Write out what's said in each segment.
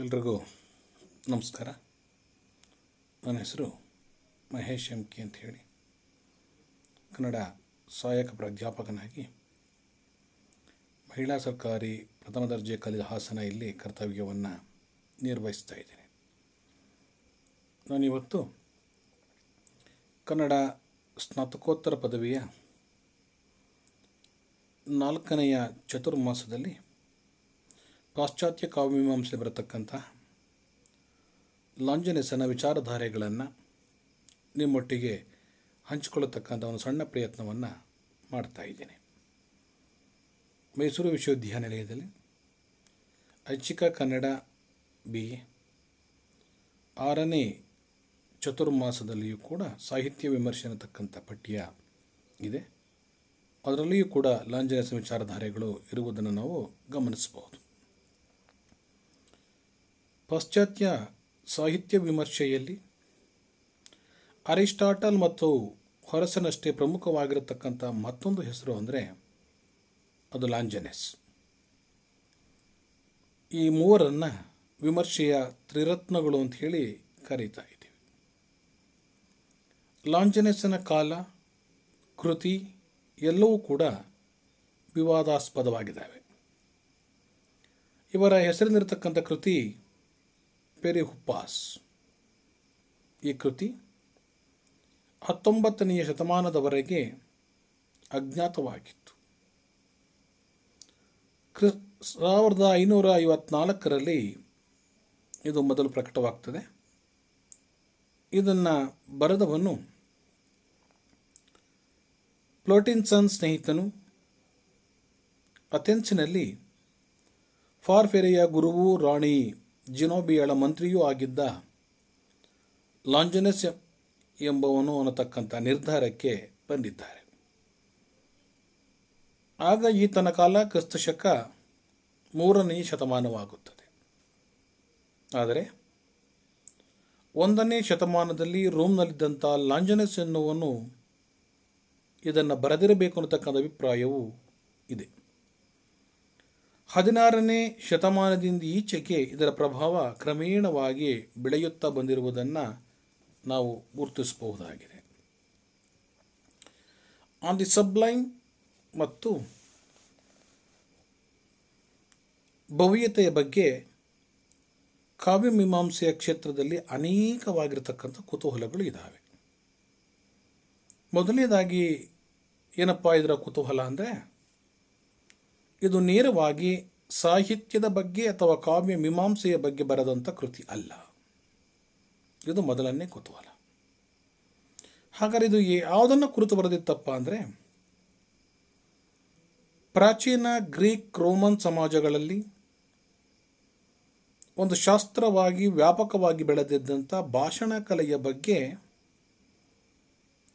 ಎಲ್ರಿಗೂ ನಮಸ್ಕಾರ. ನನ್ನ ಹೆಸರು ಮಹೇಶ್ ಕೆ ಅಂತ ಹೇಳಿ, ಕನ್ನಡ ಸಹಾಯಕ ಪ್ರಾಧ್ಯಾಪಕನಾಗಿ ಮಹಿಳಾ ಸರ್ಕಾರಿ ಪ್ರಥಮ ದರ್ಜೆ ಕಾಲೇಜು ಹಾಸನ ಇಲ್ಲಿ ಕರ್ತವ್ಯವನ್ನು ನಿರ್ವಹಿಸ್ತಾ ಇದ್ದೇನೆ. ನಾನಿವತ್ತು ಕನ್ನಡ ಸ್ನಾತಕೋತ್ತರ ಪದವಿಯ 4ನೆಯ ಚತುರ್ಮಾಸದಲ್ಲಿ ಪಾಶ್ಚಾತ್ಯ ಕಾವ್ಯಮೀಮಾಂಸೆ ಬರತಕ್ಕಂಥ ಲಾಂಜನೆಸನ ವಿಚಾರಧಾರೆಗಳನ್ನು ನಿಮ್ಮೊಟ್ಟಿಗೆ ಹಂಚಿಕೊಳ್ಳತಕ್ಕಂಥ ಒಂದು ಸಣ್ಣ ಪ್ರಯತ್ನವನ್ನು ಮಾಡ್ತಾ ಇದ್ದೇನೆ. ಮೈಸೂರು ವಿಶ್ವವಿದ್ಯಾನಿಲಯದಲ್ಲಿ ಐಚ್ಛಿಕ ಕನ್ನಡ BA 6ನೇ ಚತುರ್ಮಾಸದಲ್ಲಿಯೂ ಕೂಡ ಸಾಹಿತ್ಯ ವಿಮರ್ಶೆ ಅನ್ನತಕ್ಕಂಥ ಪಠ್ಯ ಇದೆ. ಅದರಲ್ಲಿಯೂ ಕೂಡ ಲಾಂಜನೆಸನ ವಿಚಾರಧಾರೆಗಳು ಇರುವುದನ್ನು ನಾವು ಗಮನಿಸಬಹುದು. ಪಾಶ್ಚಾತ್ಯ ಸಾಹಿತ್ಯ ವಿಮರ್ಶೆಯಲ್ಲಿ ಅರಿಸ್ಟಾಟಲ್ ಮತ್ತು ಹೊರಸನಷ್ಟೇ ಪ್ರಮುಖವಾಗಿರತಕ್ಕಂಥ ಮತ್ತೊಂದು ಹೆಸರು ಅಂದರೆ ಅದು ಲಾಂಜನೆಸ್. ಈ ಮೂವರನ್ನು ವಿಮರ್ಶೆಯ ತ್ರಿರತ್ನಗಳು ಅಂತ ಹೇಳಿ ಕರೀತಾ ಇದ್ದೀವಿ. ಲಾಂಜನೆಸ್ಸನ ಕಾಲ, ಕೃತಿ ಎಲ್ಲವೂ ಕೂಡ ವಿವಾದಾಸ್ಪದವಾಗಿದ್ದಾವೆ. ಇವರ ಹೆಸರಿನಿರತಕ್ಕಂಥ ಕೃತಿ ಪೆರಿಹುಪ್ಪಾಸ್. ಈ ಕೃತಿ 19ನೇ ಶತಮಾನದವರೆಗೆ ಅಜ್ಞಾತವಾಗಿತ್ತು. 1554ರಲ್ಲಿ ಇದು ಮೊದಲು ಪ್ರಕಟವಾಗ್ತದೆ. ಇದನ್ನು ಬರೆದವನು ಪ್ಲೋಟಿನ್ಸನ್ ಸ್ನೇಹಿತನು, ಅಥೆನ್ಸಿನಲ್ಲಿ ಫಾರ್ಫೆರೆಯ ಗುರುವು ರಾಣಿ ಜಿನೋಬಿಯಳ ಮಂತ್ರಿಯೂ ಆಗಿದ್ದ ಲಾಂಜನೆಸ್ ಎಂಬವನು ಅನ್ನತಕ್ಕಂಥ ನಿರ್ಧಾರಕ್ಕೆ ಬಂದಿದ್ದಾರೆ. ಆಗ ಈತನ ಕಾಲ ಕ್ರಿಸ್ತಶಕ 3ನೇ ಶತಮಾನವಾಗುತ್ತದೆ. ಆದರೆ 1ನೇ ಶತಮಾನದಲ್ಲಿ ರೋಮ್ನಲ್ಲಿದ್ದಂಥ ಲಾಂಜನೆಸ್ ಎನ್ನುವನು ಇದನ್ನು ಬರೆದಿರಬೇಕು ಅನ್ನತಕ್ಕಂಥ ಅಭಿಪ್ರಾಯವೂ ಇದೆ. 16ನೇ ಶತಮಾನದಿಂದ ಈಚೆಗೆ ಇದರ ಪ್ರಭಾವ ಕ್ರಮೇಣವಾಗಿ ಬೆಳೆಯುತ್ತಾ ಬಂದಿರುವುದನ್ನು ನಾವು ಗುರುತಿಸಬಹುದಾಗಿದೆ. ಆನ್ ದಿ ಸಬ್ಲೈಮ್ ಮತ್ತು ಭವ್ಯತೆಯ ಬಗ್ಗೆ ಕಾವ್ಯಮೀಮಾಂಸೆಯ ಕ್ಷೇತ್ರದಲ್ಲಿ ಅನೇಕವಾಗಿರತಕ್ಕಂಥ ಕುತೂಹಲಗಳು ಇದ್ದಾವೆ. ಮೊದಲನೇದಾಗಿ ಏನಪ್ಪ ಇದರ ಕುತೂಹಲ ಅಂದರೆ, ಇದು ನೇರವಾಗಿ ಸಾಹಿತ್ಯದ ಬಗ್ಗೆ ಅಥವಾ ಕಾವ್ಯ ಮೀಮಾಂಸೆಯ ಬಗ್ಗೆ ಬರೆದಂಥ ಕೃತಿ ಅಲ್ಲ. ಇದು ಮೊದಲನೇ ಕುತೂಹಲ. ಹಾಗಾದರೆ ಇದು ಯಾವುದನ್ನು ಕುರಿತು ಬರೆದಿತ್ತಪ್ಪ ಅಂದರೆ, ಪ್ರಾಚೀನ ಗ್ರೀಕ್ ರೋಮನ್ ಸಮಾಜಗಳಲ್ಲಿ ಒಂದು ಶಾಸ್ತ್ರವಾಗಿ ವ್ಯಾಪಕವಾಗಿ ಬೆಳೆದಿದ್ದಂಥ ಭಾಷಣ ಕಲೆಯ ಬಗ್ಗೆ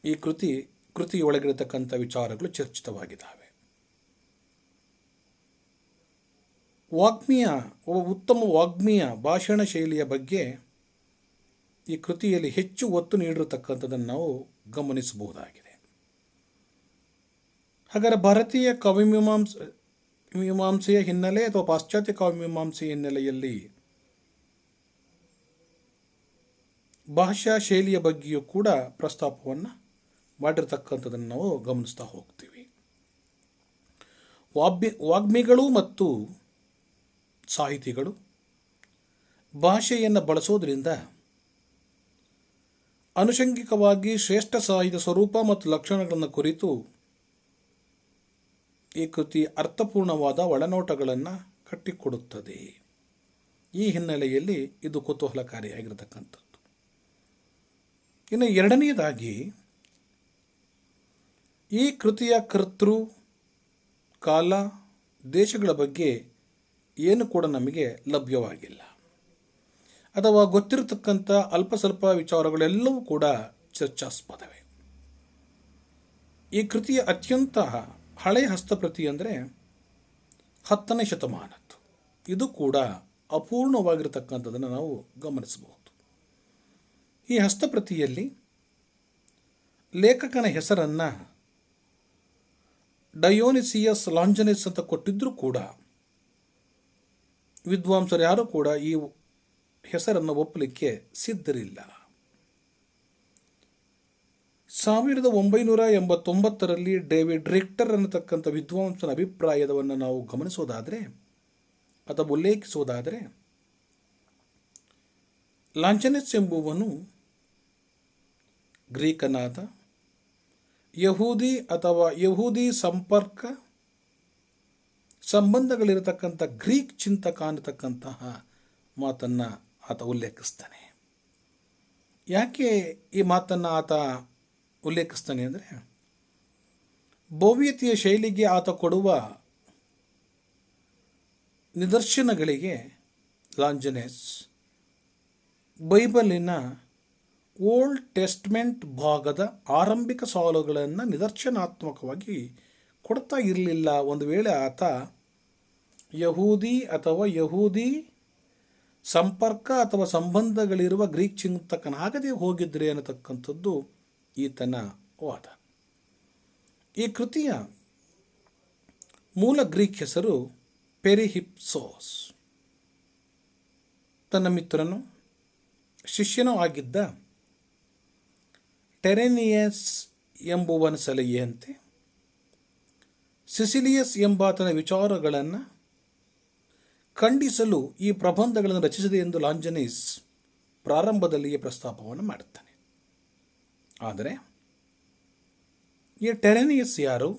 ಈ ಕೃತಿಯೊಳಗಿರತಕ್ಕಂಥ ವಿಚಾರಗಳು ಚರ್ಚಿತವಾಗಿದ್ದಾವೆ. ಉತ್ತಮ ವಾಗ್ಮಿಯ ಭಾಷಣ ಶೈಲಿಯ ಬಗ್ಗೆ ಈ ಕೃತಿಯಲ್ಲಿ ಹೆಚ್ಚು ಒತ್ತು ನೀಡಿರತಕ್ಕಂಥದ್ದನ್ನು ನಾವು ಗಮನಿಸಬಹುದಾಗಿದೆ. ಹಾಗಾದರೆ ಭಾರತೀಯ ಕಾವ್ಯಮೀಮಾಂಸೆಯ ಹಿನ್ನೆಲೆ ಅಥವಾ ಪಾಶ್ಚಾತ್ಯ ಕಾವ್ಯಮೀಮಾಂಸೆಯ ಹಿನ್ನೆಲೆಯಲ್ಲಿ ಭಾಷಾ ಶೈಲಿಯ ಬಗ್ಗೆಯೂ ಕೂಡ ಪ್ರಸ್ತಾಪವನ್ನು ಮಾಡಿರ್ತಕ್ಕಂಥದ್ದನ್ನು ನಾವು ಗಮನಿಸ್ತಾ ಹೋಗ್ತೀವಿ. ವಾಗ್ಮಿಗಳು ಮತ್ತು ಸಾಹಿತಿಗಳು ಭಾಷೆಯನ್ನು ಬಳಸೋದ್ರಿಂದ ಆನುಷಂಗಿಕವಾಗಿ ಶ್ರೇಷ್ಠ ಸಾಹಿತ್ಯ ಸ್ವರೂಪ ಮತ್ತು ಲಕ್ಷಣಗಳನ್ನು ಕುರಿತು ಈ ಕೃತಿ ಅರ್ಥಪೂರ್ಣವಾದ ಒಳನೋಟಗಳನ್ನು ಕಟ್ಟಿಕೊಡುತ್ತದೆ. ಈ ಹಿನ್ನೆಲೆಯಲ್ಲಿ ಇದು ಕುತೂಹಲಕಾರಿಯಾಗಿರತಕ್ಕಂಥದ್ದು. ಇನ್ನು ಎರಡನೆಯದಾಗಿ, ಈ ಕೃತಿಯ ಕರ್ತೃ, ಕಾಲ, ದೇಶಗಳ ಬಗ್ಗೆ ಏನು ಕೂಡ ನಮಗೆ ಲಭ್ಯವಾಗಿಲ್ಲ, ಅಥವಾ ಗೊತ್ತಿರತಕ್ಕಂಥ ಅಲ್ಪ ಸ್ವಲ್ಪ ವಿಚಾರಗಳೆಲ್ಲವೂ ಕೂಡ ಚರ್ಚಾಸ್ಪದವೇ. ಈ ಕೃತಿಯ ಅತ್ಯಂತ ಹಳೆಯ ಹಸ್ತಪ್ರತಿ ಅಂದರೆ 10ನೇ ಶತಮಾನದ್ದು. ಇದು ಕೂಡ ಅಪೂರ್ಣವಾಗಿರತಕ್ಕಂಥದ್ದನ್ನು ನಾವು ಗಮನಿಸಬಹುದು. ಈ ಹಸ್ತಪ್ರತಿಯಲ್ಲಿ ಲೇಖಕನ ಹೆಸರನ್ನು ಡಯೋನಿಸಿಯಸ್ ಲಾಂಜನೆಸ್ ಅಂತ ಕೊಟ್ಟಿದ್ದರೂ ಕೂಡ ವಿದ್ವಾಂಸರು ಯಾರೂ ಕೂಡ ಈ ಹೆಸರನ್ನು ಒಪ್ಪಲಿಕ್ಕೆ ಸಿದ್ಧರಿಲ್ಲ. 1989ರಲ್ಲಿ ಡೇವಿಡ್ ರಿಕ್ಟರ್ ಅನ್ನತಕ್ಕಂಥ ವಿದ್ವಾಂಸನ ಅಭಿಪ್ರಾಯವನ್ನು ನಾವು ಗಮನಿಸೋದಾದರೆ ಅಥವಾ ಉಲ್ಲೇಖಿಸೋದಾದರೆ, ಲಾಂಚನೆಸ್ ಎಂಬುವನು ಗ್ರೀಕನಾದ, ಯಹೂದಿ ಅಥವಾ ಯಹೂದಿ ಸಂಬಂಧಗಳಿರತಕ್ಕಂಥ ಗ್ರೀಕ್ ಚಿಂತಕ ಅನ್ನತಕ್ಕಂತಹ ಮಾತನ್ನು ಆತ ಉಲ್ಲೇಖಿಸ್ತಾನೆ. ಯಾಕೆ ಈ ಮಾತನ್ನು ಆತ ಉಲ್ಲೇಖಿಸ್ತಾನೆ ಅಂದರೆ, ಭವ್ಯತೆಯ ಶೈಲಿಗೆ ಆತ ಕೊಡುವ ನಿದರ್ಶನಗಳಿಗೆ ಲಾಂಜನೆಸ್ ಬೈಬಲಿನ ಓಲ್ಡ್ ಟೆಸ್ಟ್ಮೆಂಟ್ ಭಾಗದ ಆರಂಭಿಕ ಸಾಲುಗಳನ್ನು ನಿದರ್ಶನಾತ್ಮಕವಾಗಿ ಕೊಡ್ತಾ ಇರಲಿಲ್ಲ. ಒಂದು ವೇಳೆ ಆತ ಯಹೂದಿ ಅಥವಾ ಯಹೂದಿ ಸಂಪರ್ಕ ಅಥವಾ ಸಂಬಂಧಗಳಿರುವ ಗ್ರೀಕ್ ಚಿಂತಕನಾಗದೇ ಹೋಗಿದ್ರೆ ಅನ್ನತಕ್ಕಂಥದ್ದು ಈತನ ವಾದ. ಈ ಕೃತಿಯ ಮೂಲ ಗ್ರೀಕ್ ಹೆಸರು ಪೆರಿಹಿಪ್ಸೋಸ್. ತನ್ನ ಮಿತ್ರನು ಶಿಷ್ಯನೂ ಆಗಿದ್ದ ಟೆರೆನಿಯಸ್ ಎಂಬುವನ ಸಲಹೆಯಂತೆ ಸಿಸಿಲಿಯಸ್ ಎಂಬಾತನ ವಿಚಾರಗಳನ್ನು ಖಂಡಿಸಲು ಈ ಪ್ರಬಂಧಗಳನ್ನು ರಚಿಸಿದೆ ಎಂದು ಲಾಂಜನೀಸ್ ಪ್ರಾರಂಭದಲ್ಲಿಯೇ ಪ್ರಸ್ತಾಪವನ್ನು ಮಾಡುತ್ತಾನೆ. ಆದರೆ ಈ ಟೆರೆನಿಯಸ್ ಯಾರು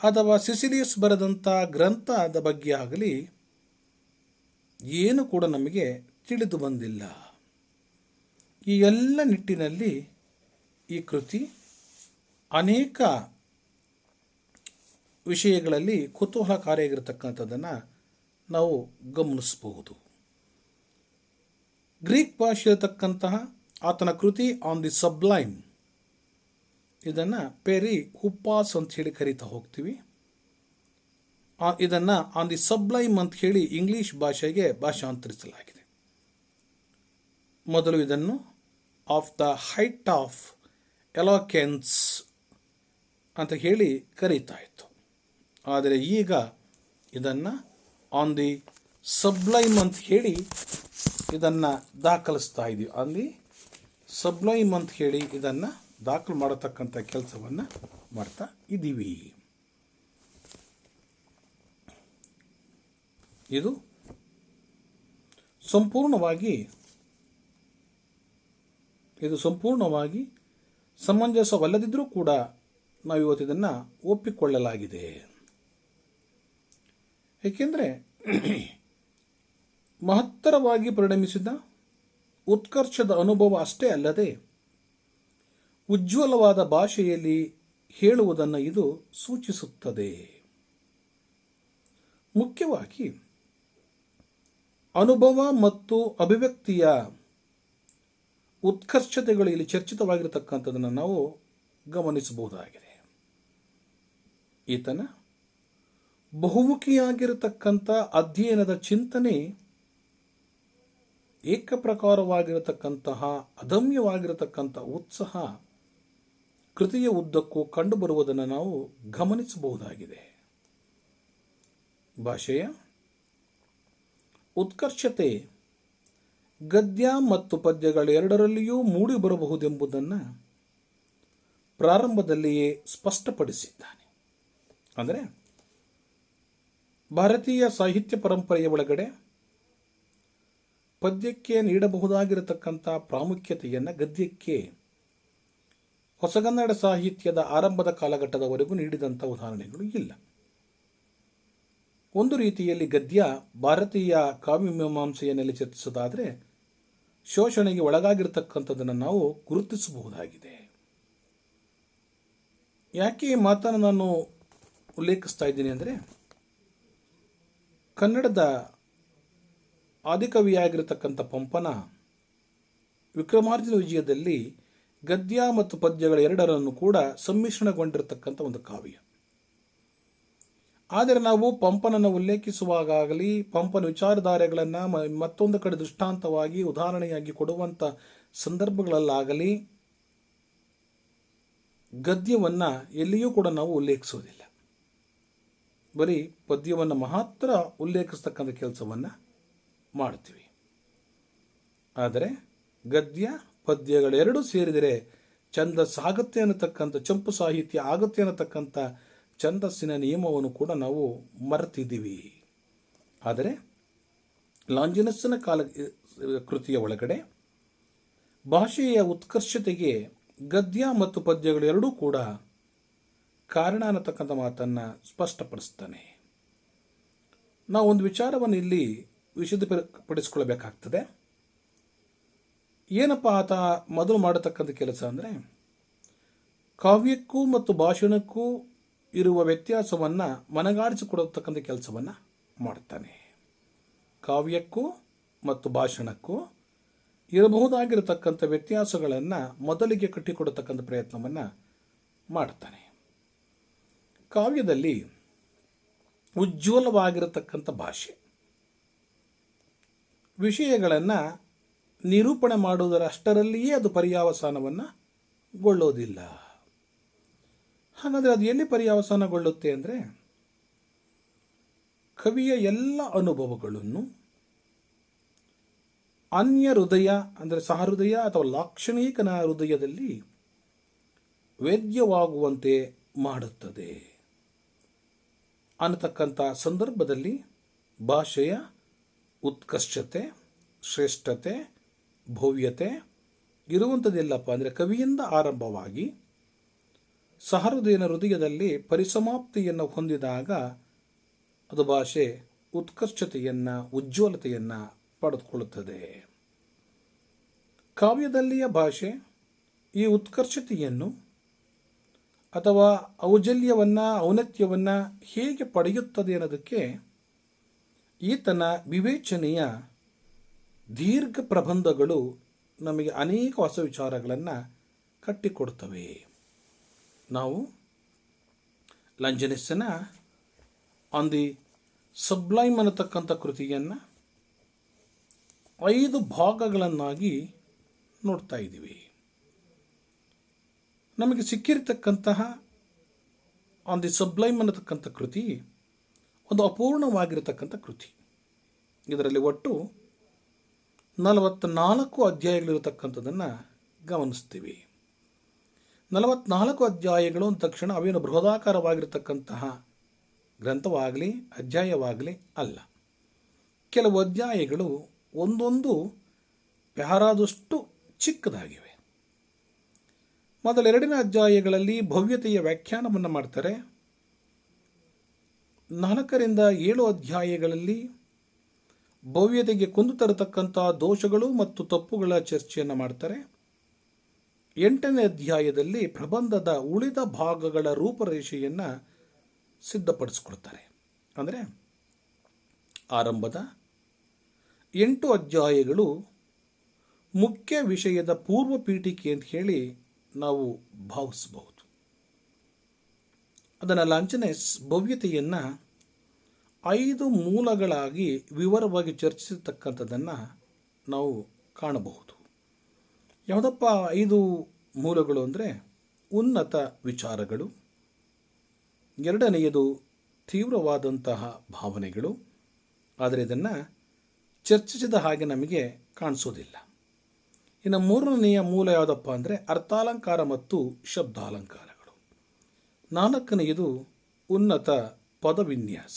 ಅಥವಾ ಸಿಸಿಲಿಯಸ್ ಬರೆದಂಥ ಗ್ರಂಥದ ಬಗ್ಗೆ ಆಗಲಿ ಏನು ಕೂಡ ನಮಗೆ ತಿಳಿದು ಬಂದಿಲ್ಲ. ಈ ಎಲ್ಲ ನಿಟ್ಟಿನಲ್ಲಿ ಈ ಕೃತಿ ಅನೇಕ ವಿಷಯಗಳಲ್ಲಿ ಕುತೂಹಲಕಾರಿಯಾಗಿರತಕ್ಕಂಥದ್ದನ್ನು ನಾವು ಗಮನಿಸಬಹುದು. ಗ್ರೀಕ್ ಭಾಷೆಯತಕ್ಕಂತಹ ಆತನ ಕೃತಿ ಆನ್ ದಿ ಸಬ್ಲೈಮ್, ಇದನ್ನು ಪೆರಿ ಹುಪಾಸ್ ಅಂತ ಹೇಳಿ ಕರೀತಾ ಹೋಗ್ತೀವಿ. ಇದನ್ನು ಆನ್ ದಿ ಸಬ್ಲೈಮ್ ಅಂತ ಹೇಳಿ ಇಂಗ್ಲಿಷ್ ಭಾಷೆಗೆ ಭಾಷಾಂತರಿಸಲಾಗಿದೆ. ಮೊದಲು ಇದನ್ನು ಆಫ್ ದ ಹೈಟ್ ಆಫ್ ಎಲೋಕೆನ್ಸ್ ಅಂತ ಹೇಳಿ ಕರೀತಾ ಇತ್ತು. ಆದರೆ ಈಗ ಇದನ್ನು ಆನ್ ದಿ ಸಬ್ಲೈಮ್ ಅಂತ ಹೇಳಿ ಇದನ್ನು ದಾಖಲಿಸ್ತಾ ಇದ್ದೀವಿ. ಆನ್ ದಿ ಸಬ್ಲೈಮ್ ಅಂತ ಹೇಳಿ ಇದನ್ನು ದಾಖಲು ಮಾಡತಕ್ಕಂಥ ಕೆಲಸವನ್ನು ಮಾಡ್ತಾ ಇದ್ದೀವಿ. ಇದು ಸಂಪೂರ್ಣವಾಗಿ ಸಮಂಜಸವಲ್ಲದಿದ್ದರೂ ಕೂಡ ನಾವಿವತ್ತು ಇದನ್ನು ಒಪ್ಪಿಕೊಳ್ಳಲಾಗಿದೆ. ಏಕೆಂದರೆ ಮಹತ್ತರವಾಗಿ ಪರಿಣಮಿಸಿದ ಉತ್ಕರ್ಷದ ಅನುಭವ ಅಷ್ಟೇ ಅಲ್ಲದೆ ಉಜ್ವಲವಾದ ಭಾಷೆಯಲ್ಲಿ ಹೇಳುವುದನ್ನು ಇದು ಸೂಚಿಸುತ್ತದೆ. ಮುಖ್ಯವಾಗಿ ಅನುಭವ ಮತ್ತು ಅಭಿವ್ಯಕ್ತಿಯ ಉತ್ಕರ್ಷತೆಗಳು ಇಲ್ಲಿ ಚರ್ಚಿತವಾಗಿರತಕ್ಕಂಥದ್ದನ್ನು ನಾವು ಗಮನಿಸಬಹುದಾಗಿದೆ. ಈತನ ಬಹುಮುಖಿಯಾಗಿರತಕ್ಕಂಥ ಅಧ್ಯಯನದ ಚಿಂತನೆ ಏಕಪ್ರಕಾರವಾಗಿರತಕ್ಕಂತಹ ಅದಮ್ಯವಾಗಿರತಕ್ಕಂಥ ಉತ್ಸಾಹ ಕೃತಿಯ ಉದ್ದಕ್ಕೂ ಕಂಡುಬರುವುದನ್ನು ನಾವು ಗಮನಿಸಬಹುದಾಗಿದೆ. ಭಾಷೆಯ ಉತ್ಕರ್ಷತೆ ಗದ್ಯ ಮತ್ತು ಪದ್ಯಗಳೆರಡರಲ್ಲಿಯೂ ಮೂಡಿ ಬರಬಹುದೆಂಬುದನ್ನು ಪ್ರಾರಂಭದಲ್ಲಿಯೇ ಸ್ಪಷ್ಟಪಡಿಸಿದ್ದಾನೆ. ಅಂದರೆ ಭಾರತೀಯ ಸಾಹಿತ್ಯ ಪರಂಪರೆಯ ಒಳಗಡೆ ಪದ್ಯಕ್ಕೆ ನೀಡಬಹುದಾಗಿರತಕ್ಕಂಥ ಪ್ರಾಮುಖ್ಯತೆಯನ್ನು ಗದ್ಯಕ್ಕೆ ಹೊಸಗನ್ನಡ ಸಾಹಿತ್ಯದ ಆರಂಭದ ಕಾಲಘಟ್ಟದವರೆಗೂ ನೀಡಿದಂಥ ಉದಾಹರಣೆಗಳು ಇಲ್ಲ. ಒಂದು ರೀತಿಯಲ್ಲಿ ಗದ್ಯ ಭಾರತೀಯ ಕಾವ್ಯಮೀಮಾಂಸೆಯಲ್ಲಿ ಚರ್ಚಿಸೋದಾದರೆ ಶೋಷಣೆಗೆ ಒಳಗಾಗಿರ್ತಕ್ಕಂಥದ್ದನ್ನು ನಾವು ಗುರುತಿಸಬಹುದಾಗಿದೆ. ಯಾಕೆ ಈ ಮಾತನ್ನು ನಾನು ಉಲ್ಲೇಖಿಸ್ತಾ ಇದ್ದೀನಿ ಅಂದರೆ, ಕನ್ನಡದ ಆದಿಕವಿಯಾಗಿರತಕ್ಕಂಥ ಪಂಪನ ವಿಕ್ರಮಾರ್ಜುನ ವಿಜಯದಲ್ಲಿ ಗದ್ಯ ಮತ್ತು ಪದ್ಯಗಳ ಎರಡರನ್ನು ಕೂಡ ಸಮ್ಮಿಶ್ರಣಗೊಂಡಿರತಕ್ಕಂಥ ಒಂದು ಕಾವ್ಯ. ಆದರೆ ನಾವು ಪಂಪನನ್ನು ಉಲ್ಲೇಖಿಸುವಾಗಲಿ ಪಂಪನ ವಿಚಾರಧಾರೆಗಳನ್ನು ಮತ್ತೊಂದು ಕಡೆ ದೃಷ್ಟಾಂತವಾಗಿ ಉದಾಹರಣೆಯಾಗಿ ಕೊಡುವಂಥ ಸಂದರ್ಭಗಳಲ್ಲಾಗಲಿ ಗದ್ಯವನ್ನು ಎಲ್ಲಿಯೂ ಕೂಡ ನಾವು ಉಲ್ಲೇಖಿಸೋದಿಲ್ಲ. ಬರೀ ಪದ್ಯವನ್ನು ಮಾತ್ರ ಉಲ್ಲೇಖಿಸ್ತಕ್ಕಂಥ ಕೆಲಸವನ್ನು ಮಾಡ್ತೀವಿ. ಆದರೆ ಗದ್ಯ ಪದ್ಯಗಳೆರಡೂ ಸೇರಿದರೆ ಛಂದಸ್ಸಾಗುತ್ತೆ ಅನ್ನತಕ್ಕಂಥ, ಚಂಪು ಸಾಹಿತ್ಯ ಆಗುತ್ತೆ ಅನ್ನತಕ್ಕಂಥ ಛಂದಸ್ಸಿನ ನಿಯಮವನ್ನು ಕೂಡ ನಾವು ಮರೆತಿದ್ದೀವಿ. ಆದರೆ ಲಾಂಜನಸ್ಸಿನ ಕೃತಿಯ ಒಳಗಡೆ ಭಾಷೆಯ ಉತ್ಕರ್ಷತೆಗೆ ಗದ್ಯ ಮತ್ತು ಪದ್ಯಗಳು ಎರಡೂ ಕೂಡ ಕಾರಣ ಅನ್ನತಕ್ಕಂಥ ಮಾತನ್ನು ಸ್ಪಷ್ಟಪಡಿಸ್ತಾನೆ. ನಾವು ಒಂದು ವಿಚಾರವನ್ನು ಇಲ್ಲಿ ವಿಶದಪಡಿಸ್ಕೊಳ್ಬೇಕಾಗ್ತದೆ. ಏನಪ್ಪ ಆತ ಮೊದಲು ಮಾಡತಕ್ಕಂಥ ಕೆಲಸ ಅಂದರೆ, ಕಾವ್ಯಕ್ಕೂ ಮತ್ತು ಭಾಷಣಕ್ಕೂ ಇರುವ ವ್ಯತ್ಯಾಸವನ್ನು ಮನಗಾಡಿಸಿಕೊಡತಕ್ಕಂಥ ಕೆಲಸವನ್ನು ಮಾಡ್ತಾನೆ. ಕಾವ್ಯಕ್ಕೂ ಮತ್ತು ಭಾಷಣಕ್ಕೂ ಇರಬಹುದಾಗಿರತಕ್ಕಂಥ ವ್ಯತ್ಯಾಸಗಳನ್ನು ಮೊದಲಿಗೆ ಕಟ್ಟಿಕೊಡತಕ್ಕಂಥ ಪ್ರಯತ್ನವನ್ನು ಮಾಡ್ತಾನೆ. ಕಾವ್ಯದಲ್ಲಿ ಉಜ್ವಲವಾಗಿರತಕ್ಕಂಥ ಭಾಷೆ, ವಿಷಯಗಳನ್ನು ನಿರೂಪಣೆ ಮಾಡುವುದರಷ್ಟರಲ್ಲಿಯೇ ಅದು ಪರ್ಯಾವಸಾನವನ್ನು ಗೊಳ್ಳೋದಿಲ್ಲ. ಹಾಗಾದರೆ ಅದು ಎಲ್ಲಿ ಪರ್ಯಾವಸಾನಗೊಳ್ಳುತ್ತೆ ಅಂದರೆ, ಕವಿಯ ಎಲ್ಲ ಅನುಭವಗಳನ್ನು ಅನ್ಯ ಹೃದಯ ಅಂದರೆ ಸಹೃದಯ ಅಥವಾ ಲಾಕ್ಷಣಿಕನ ಹೃದಯದಲ್ಲಿ ವೇದ್ಯವಾಗುವಂತೆ ಮಾಡುತ್ತದೆ ಅನ್ನತಕ್ಕಂಥ ಸಂದರ್ಭದಲ್ಲಿ ಭಾಷೆಯ ಉತ್ಕರ್ಷತೆ, ಶ್ರೇಷ್ಠತೆ, ಭವ್ಯತೆ ಇರುವಂಥದ್ದೆಲ್ಲಪ್ಪ ಅಂದರೆ ಕವಿಯಿಂದ ಆರಂಭವಾಗಿ ಸಹೃದಯನ ಹೃದಯದಲ್ಲಿ ಪರಿಸಮಾಪ್ತಿಯನ್ನು ಹೊಂದಿದಾಗ ಅದು ಭಾಷೆ ಉತ್ಕರ್ಷತೆಯನ್ನು, ಉಜ್ವಲತೆಯನ್ನು ಪಡೆದುಕೊಳ್ಳುತ್ತದೆ. ಕಾವ್ಯದಲ್ಲಿಯ ಭಾಷೆ ಈ ಉತ್ಕರ್ಷತೆಯನ್ನು ಅಥವಾ ಔಜಲ್ಯವನ್ನು, ಔನ್ನತ್ಯವನ್ನು ಹೇಗೆ ಪಡೆಯುತ್ತದೆ ಅನ್ನೋದಕ್ಕೆ ಈತನ ವಿವೇಚನೆಯ ದೀರ್ಘ ಪ್ರಬಂಧಗಳು ನಮಗೆ ಅನೇಕ ಹೊಸ ವಿಚಾರಗಳನ್ನು ಕಟ್ಟಿಕೊಡ್ತವೆ. ನಾವು ಲಾಂಜನಸ್ಸಿನ ಆನ್ ದಿ ಸಬ್ಲೈಮ್ ಅನ್ನತಕ್ಕಂಥ ಕೃತಿಯನ್ನು 5 ಭಾಗಗಳನ್ನಾಗಿ ನೋಡ್ತಾ ಇದ್ದೀವಿ. ನಮಗೆ ಸಿಕ್ಕಿರತಕ್ಕಂತಹ ಆನ್ ದಿ ಸಬ್ಲೈಮ್ ಅನ್ನತಕ್ಕಂಥ ಕೃತಿ ಒಂದು ಅಪೂರ್ಣವಾಗಿರತಕ್ಕಂಥ ಕೃತಿ. ಇದರಲ್ಲಿ ಒಟ್ಟು 44 ಅಧ್ಯಾಯಗಳಿರತಕ್ಕಂಥದ್ದನ್ನು ಗಮನಿಸ್ತೀವಿ. 44 ಅಧ್ಯಾಯಗಳು ಅಂದ ತಕ್ಷಣ ಅವೇನು ಬೃಹದಾಕಾರವಾಗಿರತಕ್ಕಂತಹ ಗ್ರಂಥವಾಗಲಿ ಅಧ್ಯಾಯವಾಗಲಿ ಅಲ್ಲ. ಕೆಲವು ಅಧ್ಯಾಯಗಳು ಒಂದೊಂದು ಪ್ಯಾರಾದಷ್ಟು ಚಿಕ್ಕದಾಗಿವೆ. ಮೊದಲೆರಡಿನ ಅಧ್ಯಾಯಗಳಲ್ಲಿ ಭವ್ಯತೆಯ ವ್ಯಾಖ್ಯಾನವನ್ನು ಮಾಡ್ತಾರೆ. 4 ರಿಂದ 7 ಅಧ್ಯಾಯಗಳಲ್ಲಿ ಭವ್ಯತೆಗೆ ಕುಂದು ತರತಕ್ಕಂಥ ದೋಷಗಳು ಮತ್ತು ತಪ್ಪುಗಳ ಚರ್ಚೆಯನ್ನು ಮಾಡ್ತಾರೆ. 8ನೇ ಅಧ್ಯಾಯದಲ್ಲಿ ಪ್ರಬಂಧದ ಉಳಿದ ಭಾಗಗಳ ರೂಪರೇಷೆಯನ್ನು ಸಿದ್ಧಪಡಿಸ್ಕೊಳ್ತಾರೆ. ಅಂದರೆ ಆರಂಭದ 8 ಅಧ್ಯಾಯಗಳು ಮುಖ್ಯ ವಿಷಯದ ಪೂರ್ವ ಪೀಠಿಕೆ ಅಂತ ಹೇಳಿ ನಾವು ಭಾವಿಸಬಹುದು. ಅದನ್ನು ಲಾಂಜನಸ್ ಭವ್ಯತೆಯನ್ನು 5 ಮೂಲಗಳಾಗಿ ವಿವರವಾಗಿ ಚರ್ಚಿಸತಕ್ಕಂಥದ್ದನ್ನು ನಾವು ಕಾಣಬಹುದು. ಯಾವುದಪ್ಪ 5 ಮೂಲಗಳು ಅಂದರೆ, ಉನ್ನತ ವಿಚಾರಗಳು, ಎರಡನೆಯದು ತೀವ್ರವಾದಂತಹ ಭಾವನೆಗಳು, ಆದರೆ ಇದನ್ನು ಚರ್ಚಿಸಿದ ಹಾಗೆ ನಮಗೆ ಕಾಣಿಸೋದಿಲ್ಲ. ಇನ್ನು 3ನೆಯ ಮೂಲ ಯಾವುದಪ್ಪ ಅಂದರೆ ಅರ್ಥಾಲಂಕಾರ ಮತ್ತು ಶಬ್ದಾಲಂಕಾರಗಳು. 4ನೆಯದು ಉನ್ನತ ಪದವಿನ್ಯಾಸ.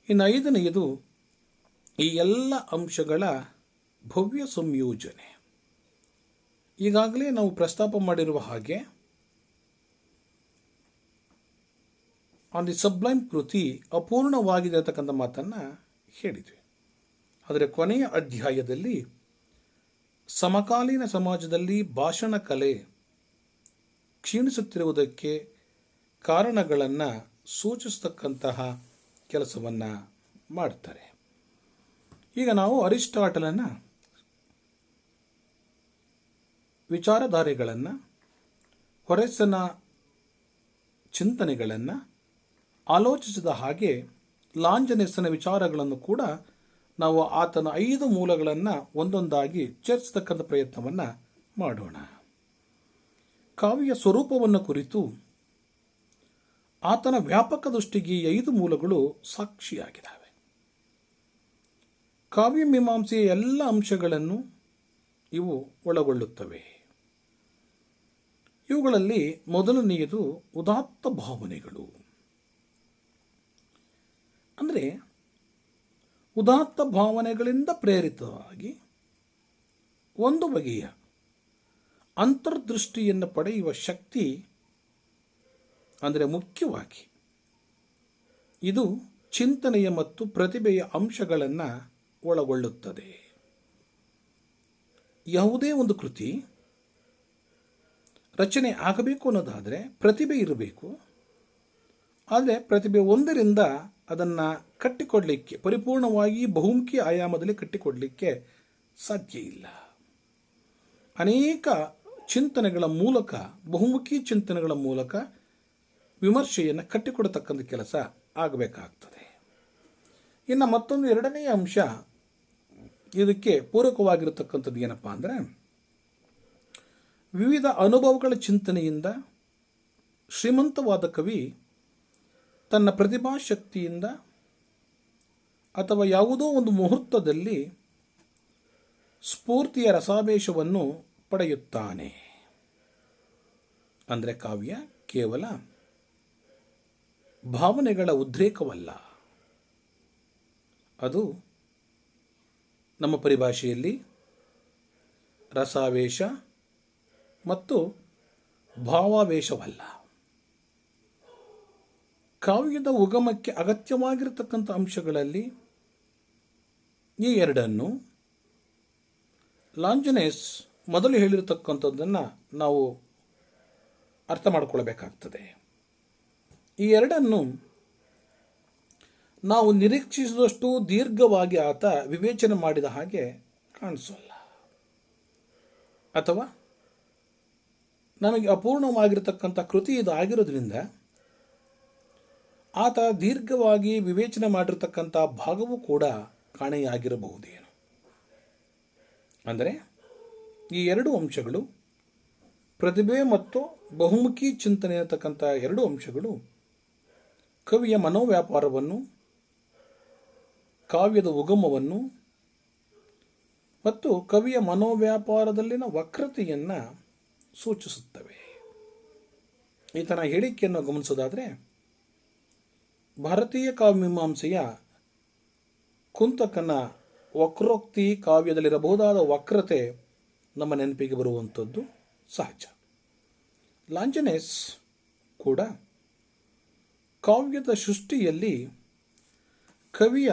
ಇನ್ನು 5ನೆಯದು ಈ ಎಲ್ಲ ಅಂಶಗಳ ಭವ್ಯ ಸಂಯೋಜನೆ. ಈಗಾಗಲೇ ನಾವು ಪ್ರಸ್ತಾಪ ಮಾಡಿರುವ ಹಾಗೆ ಆನ್ ದಿ ಸಬ್ಲೈಮ್ ಕೃತಿ ಅಪೂರ್ಣವಾಗಿದೆ ಅಂತಕ್ಕಂಥ ಮಾತನ್ನು ಹೇಳಿದ್ವಿ. ಆದರೆ ಕೊನೆಯ ಅಧ್ಯಾಯದಲ್ಲಿ ಸಮಕಾಲೀನ ಸಮಾಜದಲ್ಲಿ ಭಾಷಣ ಕಲೆ ಕ್ಷೀಣಿಸುತ್ತಿರುವುದಕ್ಕೆ ಕಾರಣಗಳನ್ನು ಸೂಚಿಸತಕ್ಕಂತಹ ಕೆಲಸವನ್ನು ಮಾಡ್ತಾರೆ. ಈಗ ನಾವು ಅರಿಸ್ಟಾಟಲನ ವಿಚಾರಧಾರೆಗಳನ್ನು, ಹೊರೆಸನ ಚಿಂತನೆಗಳನ್ನು ಆಲೋಚಿಸಿದ ಹಾಗೆ ಲಾಂಜನಸ್ಸನ ವಿಚಾರಗಳನ್ನು ಕೂಡ ನಾವು ಆತನ 5 ಮೂಲಗಳನ್ನು ಒಂದೊಂದಾಗಿ ಚರ್ಚಿಸತಕ್ಕಂಥ ಪ್ರಯತ್ನವನ್ನು ಮಾಡೋಣ. ಕಾವ್ಯ ಸ್ವರೂಪವನ್ನು ಕುರಿತು ಆತನ ವ್ಯಾಪಕ ದೃಷ್ಟಿಗೆ 5 ಮೂಲಗಳು ಸಾಕ್ಷಿಯಾಗಿದ್ದಾವೆ. ಕಾವ್ಯಮೀಮಾಂಸೆಯ ಎಲ್ಲ ಅಂಶಗಳನ್ನು ಇವು ಒಳಗೊಳ್ಳುತ್ತವೆ. ಇವುಗಳಲ್ಲಿ ಮೊದಲನೆಯದು ಉದಾತ್ತ ಭಾವನೆಗಳು. ಅಂದರೆ ಉದಾತ್ತ ಭಾವನೆಗಳಿಂದ ಪ್ರೇರಿತವಾಗಿ ಒಂದು ಬಗೆಯ ಅಂತರ್ದೃಷ್ಟಿಯನ್ನು ಪಡೆಯುವ ಶಕ್ತಿ, ಅಂದರೆ ಮುಖ್ಯವಾಗಿ ಇದು ಚಿಂತನೆಯ ಮತ್ತು ಪ್ರತಿಭೆಯ ಅಂಶಗಳನ್ನು ಒಳಗೊಳ್ಳುತ್ತದೆ. ಯಾವುದೇ ಒಂದು ಕೃತಿ ರಚನೆ ಆಗಬೇಕು ಅನ್ನೋದಾದರೆ ಪ್ರತಿಭೆ ಇರಬೇಕು. ಆದರೆ ಪ್ರತಿಭೆ ಒಂದರಿಂದ ಅದನ್ನು ಕಟ್ಟಿಕೊಡಲಿಕ್ಕೆ, ಪರಿಪೂರ್ಣವಾಗಿ ಬಹುಮುಖಿ ಆಯಾಮದಲ್ಲಿ ಕಟ್ಟಿಕೊಡಲಿಕ್ಕೆ ಸಾಧ್ಯ ಇಲ್ಲ. ಅನೇಕ ಚಿಂತನೆಗಳ ಮೂಲಕ, ಬಹುಮುಖಿ ಚಿಂತನೆಗಳ ಮೂಲಕ ವಿಮರ್ಶೆಯನ್ನು ಕಟ್ಟಿಕೊಡತಕ್ಕಂಥ ಕೆಲಸ ಆಗಬೇಕಾಗ್ತದೆ. ಇನ್ನು ಮತ್ತೊಂದು ಎರಡನೆಯ ಅಂಶ ಇದಕ್ಕೆ ಪೂರಕವಾಗಿರತಕ್ಕಂಥದ್ದು ಏನಪ್ಪ ಅಂದರೆ, ವಿವಿಧ ಅನುಭವಗಳ ಚಿಂತನೆಯಿಂದ ಶ್ರೀಮಂತವಾದ ಕವಿ ತನ್ನ ಪ್ರತಿಭಾಶಕ್ತಿಯಿಂದ ಅಥವಾ ಯಾವುದೋ ಒಂದು ಮುಹೂರ್ತದಲ್ಲಿ ಸ್ಫೂರ್ತಿಯ ರಸಾವೇಶವನ್ನು ಪಡೆಯುತ್ತಾನೆ. ಅಂದರೆ ಕಾವ್ಯ ಕೇವಲ ಭಾವನೆಗಳ ಉದ್ರೇಕವಲ್ಲ, ಅದು ನಮ್ಮ ಪರಿಭಾಷೆಯಲ್ಲಿ ರಸಾವೇಶ ಮತ್ತು ಭಾವಾವೇಶವಲ್ಲ. ಕಾವ್ಯದ ಉಗಮಕ್ಕೆ ಅಗತ್ಯವಾಗಿರತಕ್ಕಂಥ ಅಂಶಗಳಲ್ಲಿ ಈ ಎರಡನ್ನು ಲಾಂಜನೆಸ್ ಮೊದಲು ಹೇಳಿರತಕ್ಕಂಥದ್ದನ್ನು ನಾವು ಅರ್ಥ ಮಾಡಿಕೊಳ್ಬೇಕಾಗ್ತದೆ. ಈ ಎರಡನ್ನು ನಾವು ನಿರೀಕ್ಷಿಸಿದಷ್ಟು ದೀರ್ಘವಾಗಿ ಆತ ವಿವೇಚನೆ ಮಾಡಿದ ಹಾಗೆ ಕಾಣಿಸೋಲ್ಲ, ಅಥವಾ ನಮಗೆ ಅಪೂರ್ಣವಾಗಿರತಕ್ಕಂಥ ಕೃತಿ ಇದು ಆಗಿರೋದ್ರಿಂದ ಆತ ದೀರ್ಘವಾಗಿ ವಿವೇಚನೆ ಮಾಡಿರ್ತಕ್ಕಂಥ ಭಾಗವೂ ಕೂಡ ಕಾಣೆಯಾಗಿರಬಹುದೇನು. ಅಂದರೆ ಈ ಎರಡು ಅಂಶಗಳು, ಪ್ರತಿಭೆ ಮತ್ತು ಬಹುಮುಖಿ ಚಿಂತನೆ ಇರತಕ್ಕಂಥ ಎರಡು ಅಂಶಗಳು ಕವಿಯ ಮನೋವ್ಯಾಪಾರವನ್ನು, ಕಾವ್ಯದ ಉಗಮವನ್ನು ಮತ್ತು ಕವಿಯ ಮನೋವ್ಯಾಪಾರದಲ್ಲಿನ ವಕ್ರತೆಯನ್ನು ಸೂಚಿಸುತ್ತವೆ. ಈತನ ಹೇಳಿಕೆಯನ್ನು ಗಮನಿಸೋದಾದರೆ, ಭಾರತೀಯ ಕಾವ್ಯಮೀಮಾಂಸೆಯ ಕುಂತಕನ ವಕ್ರೋಕ್ತಿ ಕಾವ್ಯದಲ್ಲಿರಬಹುದಾದ ವಕ್ರತೆ ನಮ್ಮ ನೆನಪಿಗೆ ಬರುವಂಥದ್ದು ಸಹಜ. ಲಾಂಜನೆಸ್ ಕೂಡ ಕಾವ್ಯದ ಸೃಷ್ಟಿಯಲ್ಲಿ ಕವಿಯ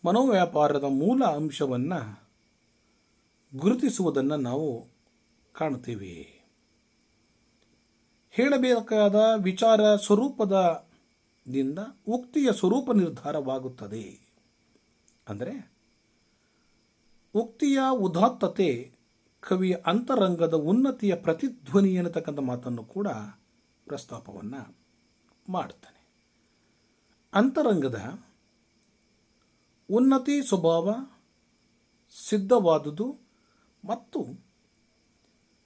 ಮನೋವ್ಯಾಪಾರದ ಮೂಲ ಅಂಶವನ್ನು ಗುರುತಿಸುವುದನ್ನು ನಾವು ಕಾಣ್ತೀವಿ. ಹೇಳಬೇಕಾದ ವಿಚಾರ ಸ್ವರೂಪದಿಂದ ಉಕ್ತಿಯ ಸ್ವರೂಪ ನಿರ್ಧಾರವಾಗುತ್ತದೆ. ಅಂದರೆ ಉಕ್ತಿಯ ಉದಾತ್ತತೆ ಕವಿಯ ಅಂತರಂಗದ ಉನ್ನತಿಯ ಪ್ರತಿಧ್ವನಿ ಎನ್ನತಕ್ಕಂಥ ಮಾತನ್ನು ಕೂಡ ಪ್ರಸ್ತಾಪವನ್ನು ಮಾಡ್ತಾನೆ. ಅಂತರಂಗದ ಉನ್ನತಿ ಸ್ವಭಾವ ಸಿದ್ಧವಾದುದು ಮತ್ತು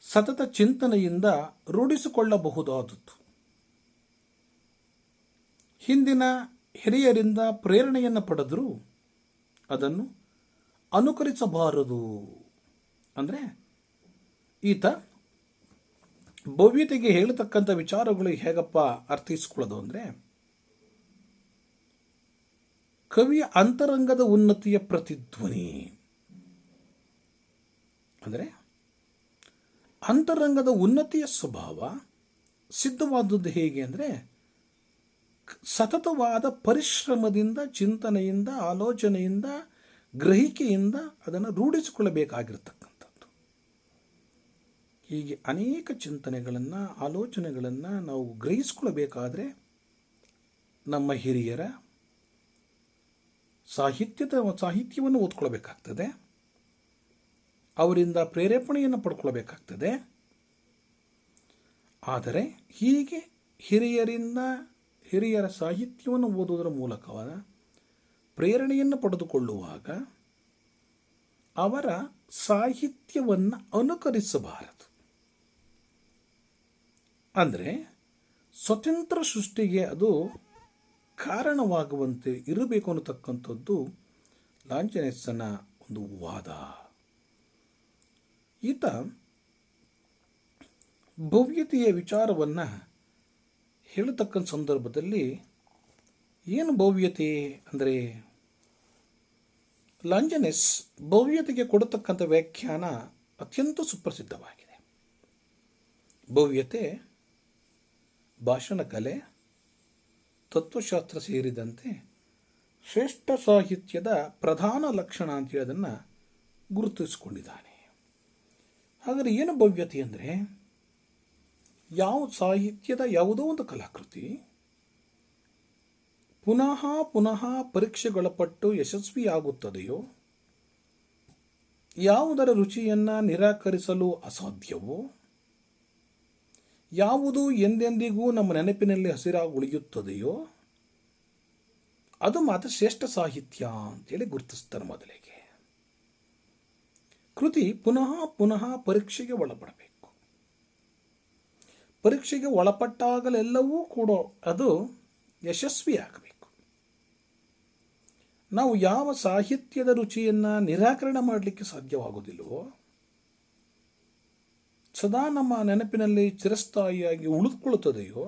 ಸತತ ಚಿಂತನೆಯಿಂದ ರೂಢಿಸಿಕೊಳ್ಳಬಹುದಾದದ್ದು. ಹಿಂದಿನ ಹಿರಿಯರಿಂದ ಪ್ರೇರಣೆಯನ್ನು ಪಡೆದರೂ ಅದನ್ನು ಅನುಕರಿಸಬಾರದು. ಅಂದರೆ ಈತ ಭವ್ಯತೆಗೆ ಹೇಳತಕ್ಕಂಥ ವಿಚಾರಗಳು ಹೇಗಪ್ಪ ಅರ್ಥೈಸಿಕೊಳ್ಳೋದು ಅಂದರೆ, ಕವಿಯ ಅಂತರಂಗದ ಉನ್ನತಿಯ ಪ್ರತಿಧ್ವನಿ. ಅಂದರೆ ಅಂತರಂಗದ ಉನ್ನತಿಯ ಸ್ವಭಾವ ಸಿದ್ಧವಾದದ್ದು ಹೇಗೆ ಅಂದರೆ, ಸತತವಾದ ಪರಿಶ್ರಮದಿಂದ, ಚಿಂತನೆಯಿಂದ, ಆಲೋಚನೆಯಿಂದ, ಗ್ರಹಿಕೆಯಿಂದ ಅದನ್ನು ರೂಢಿಸಿಕೊಳ್ಳಬೇಕಾಗಿರತಕ್ಕಂಥದ್ದು. ಹೀಗೆ ಅನೇಕ ಚಿಂತನೆಗಳನ್ನು, ಆಲೋಚನೆಗಳನ್ನು ನಾವು ಗ್ರಹಿಸಿಕೊಳ್ಳಬೇಕಾದ್ರೆ ನಮ್ಮ ಹಿರಿಯರ ಸಾಹಿತ್ಯವನ್ನು ಓದ್ಕೊಳ್ಬೇಕಾಗ್ತದೆ, ಅವರಿಂದ ಪ್ರೇರೇಪಣೆಯನ್ನು ಪಡ್ಕೊಳ್ಬೇಕಾಗ್ತದೆ. ಆದರೆ ಹೀಗೆ ಹಿರಿಯರ ಸಾಹಿತ್ಯವನ್ನು ಓದುವುದರ ಮೂಲಕವಾದ ಪ್ರೇರಣೆಯನ್ನು ಪಡೆದುಕೊಳ್ಳುವಾಗ ಅವರ ಸಾಹಿತ್ಯವನ್ನು ಅನುಕರಿಸಬಾರದು. ಅಂದರೆ ಸ್ವತಂತ್ರ ಸೃಷ್ಟಿಗೆ ಅದು ಕಾರಣವಾಗುವಂತೆ ಇರಬೇಕು ಅನ್ನತಕ್ಕಂಥದ್ದು ಲಾಂಜನೆಸ್ಸನ ಒಂದು ವಾದ. ಈತ ಭವ್ಯತೆಯ ವಿಚಾರವನ್ನು ಹೇಳತಕ್ಕಂಥ ಸಂದರ್ಭದಲ್ಲಿ ಏನು ಭವ್ಯತೆ ಅಂದರೆ, ಲಾಂಜನೆಸ್ ಭವ್ಯತೆಗೆ ಕೊಡತಕ್ಕಂಥ ವ್ಯಾಖ್ಯಾನ ಅತ್ಯಂತ ಸುಪ್ರಸಿದ್ಧವಾಗಿದೆ. ಭವ್ಯತೆ ಭಾಷಣ ಕಲೆ, ತತ್ವಶಾಸ್ತ್ರ ಸೇರಿದಂತೆ ಶ್ರೇಷ್ಠ ಸಾಹಿತ್ಯದ ಪ್ರಧಾನ ಲಕ್ಷಣ ಅಂತೇಳಿ ಅದನ್ನು ಗುರುತಿಸಿಕೊಂಡಿದ್ದಾನೆ. ಹಾಗಾದರೆ ಏನು ಭವ್ಯತೆ ಅಂದರೆ, ಯಾವ ಸಾಹಿತ್ಯದ ಯಾವುದೋ ಒಂದು ಕಲಾಕೃತಿ ಪುನಃ ಪುನಃ ಪರೀಕ್ಷೆಗೊಳಪಟ್ಟು ಯಶಸ್ವಿಯಾಗುತ್ತದೆಯೋ, ಯಾವುದರ ರುಚಿಯನ್ನು ನಿರಾಕರಿಸಲು ಅಸಾಧ್ಯವೋ, ಯಾವುದು ಎಂದೆಂದಿಗೂ ನಮ್ಮ ನೆನಪಿನಲ್ಲಿ ಹಸಿರಾಗಿ ಉಳಿಯುತ್ತದೆಯೋ ಅದು ಮಾತ್ರ ಶ್ರೇಷ್ಠ ಸಾಹಿತ್ಯ ಅಂತೇಳಿ ಗುರುತಿಸ್ತಾರೆ. ಮೊದಲಿಗೆ ಕೃತಿ ಪುನಃ ಪುನಃ ಪರೀಕ್ಷೆಗೆ ಒಳಪಡಬೇಕು. ಪರೀಕ್ಷೆಗೆ ಒಳಪಟ್ಟಾಗಲೆಲ್ಲವೂ ಕೂಡ ಅದು ಯಶಸ್ವಿಯಾಗಬೇಕು. ನಾವು ಯಾವ ಸಾಹಿತ್ಯದ ರುಚಿಯನ್ನು ನಿರಾಕರಣೆ ಮಾಡಲಿಕ್ಕೆ ಸಾಧ್ಯವಾಗುವುದಿಲ್ಲವೋ, ಸದಾ ನಮ್ಮ ನೆನಪಿನಲ್ಲಿ ಚಿರಸ್ಥಾಯಿಯಾಗಿ ಉಳಿದುಕೊಳ್ಳುತ್ತದೆಯೋ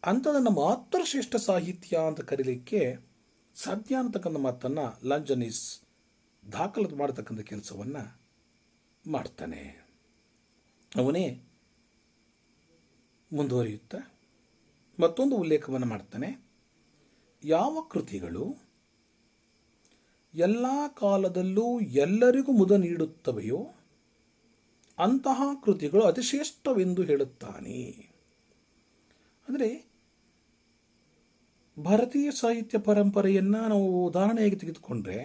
ಅಂಥದನ್ನು ಮಾತ್ರ ಶ್ರೇಷ್ಠ ಸಾಹಿತ್ಯ ಅಂತ ಕರೀಲಿಕ್ಕೆ ಸಾಧ್ಯ ಅನ್ನತಕ್ಕಂಥ ಮಾತನ್ನು ಲಾಂಜನೀಸ್ ದಾಖಲು ಮಾಡತಕ್ಕಂಥ ಕೆಲಸವನ್ನು ಮಾಡ್ತಾನೆ. ಅವನೇ ಮುಂದುವರಿಯುತ್ತಾ ಮತ್ತೊಂದು ಉಲ್ಲೇಖವನ್ನು ಮಾಡ್ತಾನೆ. ಯಾವ ಕೃತಿಗಳು ಎಲ್ಲ ಕಾಲದಲ್ಲೂ ಎಲ್ಲರಿಗೂ ಮುದ ನೀಡುತ್ತವೆಯೋ ಅಂತಹ ಕೃತಿಗಳು ಅತಿಶ್ರೇಷ್ಠವೆಂದು ಹೇಳುತ್ತಾನೆ. ಅಂದರೆ ಭಾರತೀಯ ಸಾಹಿತ್ಯ ಪರಂಪರೆಯನ್ನು ನಾವು ಉದಾಹರಣೆಯಾಗಿ ತೆಗೆದುಕೊಂಡ್ರೆ,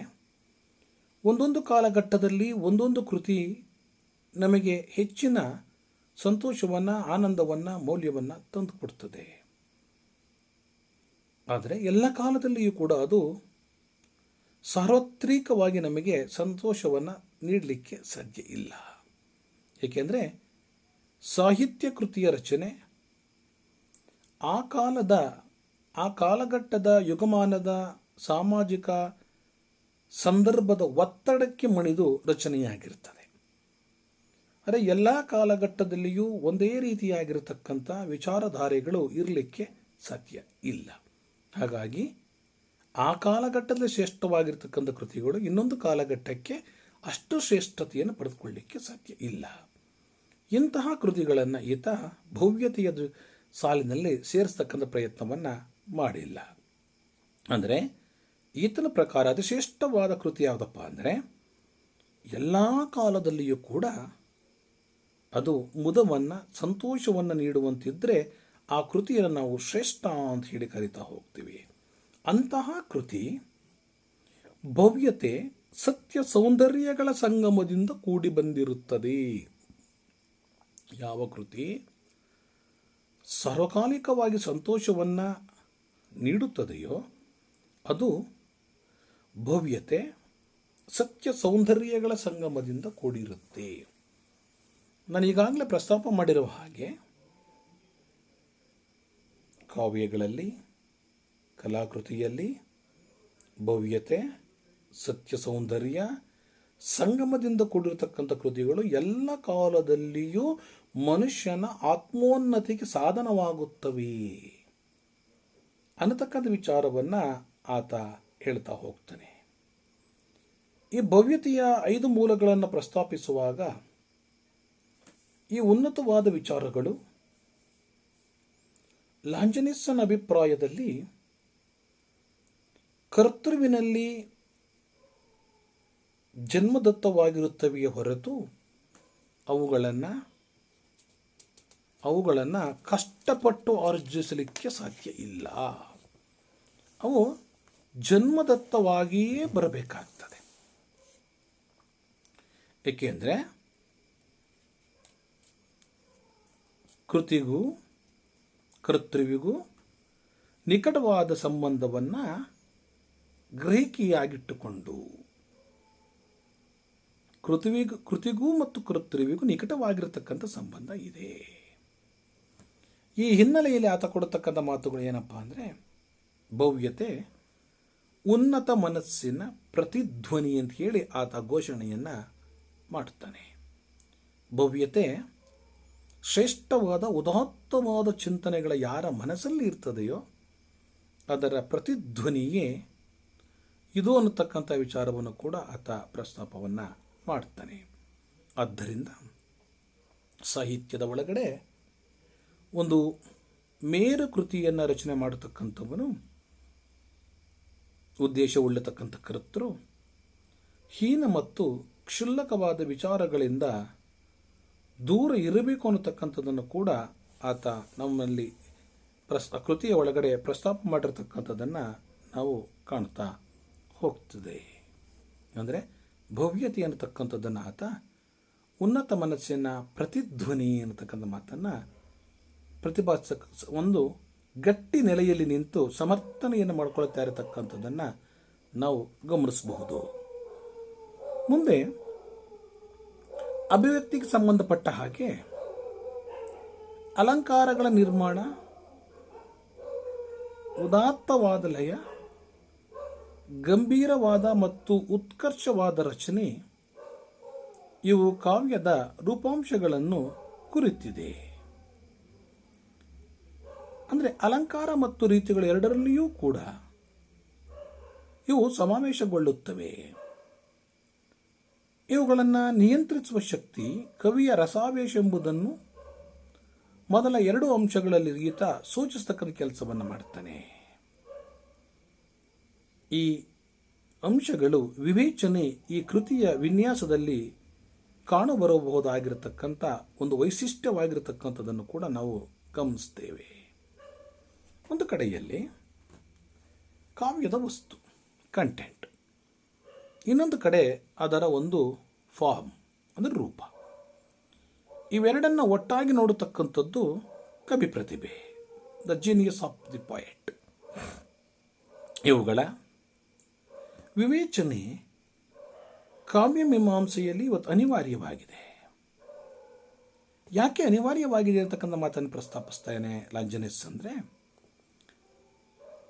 ಒಂದೊಂದು ಕಾಲಘಟ್ಟದಲ್ಲಿ ಒಂದೊಂದು ಕೃತಿ ನಮಗೆ ಹೆಚ್ಚಿನ ಸಂತೋಷವನ್ನು, ಆನಂದವನ್ನು, ಮೌಲ್ಯವನ್ನು ತಂದುಕೊಡ್ತದೆ. ಆದರೆ ಎಲ್ಲ ಕಾಲದಲ್ಲಿಯೂ ಕೂಡ ಅದು ಸಾರ್ವತ್ರಿಕವಾಗಿ ನಮಗೆ ಸಂತೋಷವನ್ನು ನೀಡಲಿಕ್ಕೆ ಸಾಧ್ಯ ಇಲ್ಲ. ಏಕೆಂದರೆ ಸಾಹಿತ್ಯ ಕೃತಿಯ ರಚನೆ ಆ ಕಾಲಘಟ್ಟದ ಯುಗಮಾನದ ಸಾಮಾಜಿಕ ಸಂದರ್ಭದ ಒತ್ತಡಕ್ಕೆ ಮಣಿದು ರಚನೆಯಾಗಿರ್ತದೆ. ಆದರೆ ಎಲ್ಲ ಕಾಲಘಟ್ಟದಲ್ಲಿಯೂ ಒಂದೇ ರೀತಿಯಾಗಿರತಕ್ಕಂಥ ವಿಚಾರಧಾರೆಗಳು ಇರಲಿಕ್ಕೆ ಸಾಧ್ಯ ಇಲ್ಲ. ಹಾಗಾಗಿ ಆ ಕಾಲಘಟ್ಟದಲ್ಲಿ ಶ್ರೇಷ್ಠವಾಗಿರ್ತಕ್ಕಂಥ ಕೃತಿಗಳು ಇನ್ನೊಂದು ಕಾಲಘಟ್ಟಕ್ಕೆ ಅಷ್ಟು ಶ್ರೇಷ್ಠತೆಯನ್ನು ಪಡೆದುಕೊಳ್ಳಲಿಕ್ಕೆ ಸಾಧ್ಯ ಇಲ್ಲ. ಇಂತಹ ಕೃತಿಗಳನ್ನು ಈತ ಭವ್ಯತೆಯ ಸಾಲಿನಲ್ಲಿ ಸೇರಿಸ್ತಕ್ಕಂಥ ಪ್ರಯತ್ನವನ್ನು ಮಾಡಿಲ್ಲ. ಅಂದರೆ ಈತನ ಪ್ರಕಾರ ಅದು ಶ್ರೇಷ್ಠವಾದ ಕೃತಿ ಯಾವುದಪ್ಪ ಅಂದರೆ, ಎಲ್ಲ ಕಾಲದಲ್ಲಿಯೂ ಕೂಡ ಅದು ಮುದವನ್ನು, ಸಂತೋಷವನ್ನು ನೀಡುವಂತಿದ್ದರೆ ಆ ಕೃತಿಯನ್ನು ನಾವು ಶ್ರೇಷ್ಠ ಅಂತ ಹೇಳಿ ಕರಿತಾ ಹೋಗ್ತೀವಿ. ಅಂತಹ ಕೃತಿ ಭವ್ಯತೆ, ಸತ್ಯ ಸೌಂದರ್ಯಗಳ ಸಂಗಮದಿಂದ ಕೂಡಿ ಬಂದಿರುತ್ತದೆ. ಯಾವ ಕೃತಿ ಸಾರ್ವಕಾಲಿಕವಾಗಿ ಸಂತೋಷವನ್ನು ನೀಡುತ್ತದೆಯೋ ಅದು ಭವ್ಯತೆ, ಸತ್ಯ ಸೌಂದರ್ಯಗಳ ಸಂಗಮದಿಂದ ಕೂಡಿರುತ್ತೆ. ನಾನು ಈಗಾಗಲೇ ಪ್ರಸ್ತಾಪ ಮಾಡಿರುವ ಹಾಗೆ ಕಾವ್ಯಗಳಲ್ಲಿ, ಕಲಾಕೃತಿಯಲ್ಲಿ ಭವ್ಯತೆ, ಸತ್ಯ ಸೌಂದರ್ಯ ಸಂಗಮದಿಂದ ಕೂಡಿರತಕ್ಕಂಥ ಕೃತಿಗಳು ಎಲ್ಲ ಕಾಲದಲ್ಲಿಯೂ ಮನುಷ್ಯನ ಆತ್ಮೋನ್ನತಿಗೆ ಸಾಧನವಾಗುತ್ತವೆ ಅನ್ನತಕ್ಕಂಥ ವಿಚಾರವನ್ನು ಆತ ಹೇಳ್ತಾ ಹೋಗ್ತಾನೆ. ಈ ಭವ್ಯತೆಯ 5 ಮೂಲಗಳನ್ನು ಪ್ರಸ್ತಾಪಿಸುವಾಗ ಈ ಉನ್ನತವಾದ ವಿಚಾರಗಳು ಲಾಂಜನೀಸನ ಅಭಿಪ್ರಾಯದಲ್ಲಿ ಕರ್ತೃವಿನಲ್ಲಿ ಜನ್ಮದತ್ತವಾಗಿರುತ್ತವೆಯೇ ಹೊರತು ಅವುಗಳನ್ನು ಕಷ್ಟಪಟ್ಟು ಆರ್ಜಿಸಲಿಕ್ಕೆ ಸಾಧ್ಯ ಇಲ್ಲ. ಅವು ಜನ್ಮದತ್ತವಾಗಿಯೇ ಬರಬೇಕಾಗ್ತದೆ. ಏಕೆಂದರೆ ಕೃತಿಗೂ ಕರ್ತೃವಿಗೂ ನಿಕಟವಾದ ಸಂಬಂಧವನ್ನು ಗ್ರಹಿಕೆಯಾಗಿಟ್ಟುಕೊಂಡು, ಕೃತಿಗೂ ಮತ್ತು ಕರ್ತೃವಿಗೂ ನಿಕಟವಾಗಿರತಕ್ಕಂಥ ಸಂಬಂಧ ಇದೆ. ಈ ಹಿನ್ನೆಲೆಯಲ್ಲಿ ಆತ ಕೊಡತಕ್ಕಂಥ ಮಾತುಗಳು ಏನಪ್ಪ ಅಂದರೆ, ಭವ್ಯತೆ ಉನ್ನತ ಮನಸ್ಸಿನ ಪ್ರತಿಧ್ವನಿ ಅಂತ ಹೇಳಿ ಆತ ಘೋಷಣೆಯನ್ನು ಮಾಡುತ್ತಾನೆ. ಭವ್ಯತೆ ಶ್ರೇಷ್ಠವಾದ ಉದಾತ್ತವಾದ ಚಿಂತನೆಗಳ ಯಾರ ಮನಸ್ಸಲ್ಲಿ ಇರ್ತದೆಯೋ ಅದರ ಪ್ರತಿಧ್ವನಿಯೇ ಇದು ಅನ್ನತಕ್ಕಂಥ ವಿಚಾರವನ್ನು ಕೂಡ ಆತ ಪ್ರಸ್ತಾಪವನ್ನು ಮಾಡ್ತಾನೆ. ಆದ್ದರಿಂದ ಸಾಹಿತ್ಯದ ಒಳಗಡೆ ಒಂದು ಮೇರು ಕೃತಿಯನ್ನು ರಚನೆ ಮಾಡತಕ್ಕಂಥವನು, ಉದ್ದೇಶವುಳ್ಳತಕ್ಕಂಥ ಕರ್ತೃ ಹೀನ ಮತ್ತು ಕ್ಷುಲ್ಲಕವಾದ ವಿಚಾರಗಳಿಂದ ದೂರ ಇರಬೇಕು ಅನ್ನತಕ್ಕಂಥದ್ದನ್ನು ಕೂಡ ಆತ ನಮ್ಮಲ್ಲಿ ಕೃತಿಯ ಒಳಗಡೆ ಪ್ರಸ್ತಾಪ ಮಾಡಿರ್ತಕ್ಕಂಥದ್ದನ್ನು ನಾವು ಕಾಣ್ತಾ ಹೋಗ್ತದೆ. ಅಂದರೆ ಭವ್ಯತೆ ಅನ್ನತಕ್ಕಂಥದ್ದನ್ನು ಆತ ಉನ್ನತ ಮನಸ್ಸಿನ ಪ್ರತಿಧ್ವನಿ ಅನ್ನತಕ್ಕಂಥ ಮಾತನ್ನು ಪ್ರತಿಪಾದಿಸ ಒಂದು ಗಟ್ಟಿ ನೆಲೆಯಲ್ಲಿ ನಿಂತು ಸಮರ್ಥನೆಯನ್ನು ಮಾಡಿಕೊಳ್ತಾ ಇರತಕ್ಕಂಥದ್ದನ್ನು ನಾವು ಗಮನಿಸಬಹುದು. ಮುಂದೆ ಅಭಿವ್ಯಕ್ತಿಗೆ ಸಂಬಂಧಪಟ್ಟ ಹಾಗೆ ಅಲಂಕಾರಗಳ ನಿರ್ಮಾಣ, ಉದಾತ್ತವಾದ ಲಯ, ಗಂಭೀರವಾದ ಮತ್ತು ಉತ್ಕರ್ಷವಾದ ರಚನೆ ಇವು ಕಾವ್ಯದ ರೂಪಾಂಶಗಳನ್ನು ಕುರಿತಿದೆ. ಅಂದರೆ ಅಲಂಕಾರ ಮತ್ತು ರೀತಿಗಳು ಎರಡರಲ್ಲಿಯೂ ಕೂಡ ಇವು ಸಮಾವೇಶಗೊಳ್ಳುತ್ತವೆ. ಇವುಗಳನ್ನು ನಿಯಂತ್ರಿಸುವ ಶಕ್ತಿ ಕವಿಯ ರಸಾವೇಶ ಎಂಬುದನ್ನು ಮೊದಲ 2 ಅಂಶಗಳಲ್ಲಿ ಈತ ಸೂಚಿಸ್ತಕ್ಕಂಥ ಕೆಲಸವನ್ನು ಮಾಡ್ತಾನೆ. ಈ ಅಂಶಗಳು ವಿವೇಚನೆ ಈ ಕೃತಿಯ ವಿನ್ಯಾಸದಲ್ಲಿ ಕಾಣಬರಬಹುದಾಗಿರತಕ್ಕಂಥ ಒಂದು ವೈಶಿಷ್ಟ್ಯವಾಗಿರತಕ್ಕಂಥದ್ದನ್ನು ಕೂಡ ನಾವು ಗಮನಿಸ್ತೇವೆ. ಒಂದು ಕಡೆಯಲ್ಲಿ ಕಾವ್ಯದ ವಸ್ತು ಕಂಟೆಂಟ್, ಇನ್ನೊಂದು ಕಡೆ ಅದರ ಒಂದು ಫಾರ್ಮ್ ಅಂದರೆ ರೂಪ. ಇವೆರಡನ್ನು ಒಟ್ಟಾಗಿ ನೋಡತಕ್ಕಂಥದ್ದು ಕವಿ ಪ್ರತಿಭೆ, ದ ಜೀನಿಯಸ್ ಆಫ್ ದಿ ಪಾಯೆಟ್. ಇವುಗಳ ವಿವೇಚನೆ ಕಾವ್ಯ ಮೀಮಾಂಸೆಯಲ್ಲಿ ಇವತ್ತು ಅನಿವಾರ್ಯವಾಗಿದೆ. ಯಾಕೆ ಅನಿವಾರ್ಯವಾಗಿದೆ ಅಂತಕ್ಕಂಥ ಮಾತನ್ನು ಪ್ರಸ್ತಾಪಿಸ್ತಾನೆ ಲಾಂಜನಸ್ ಅಂದರೆ,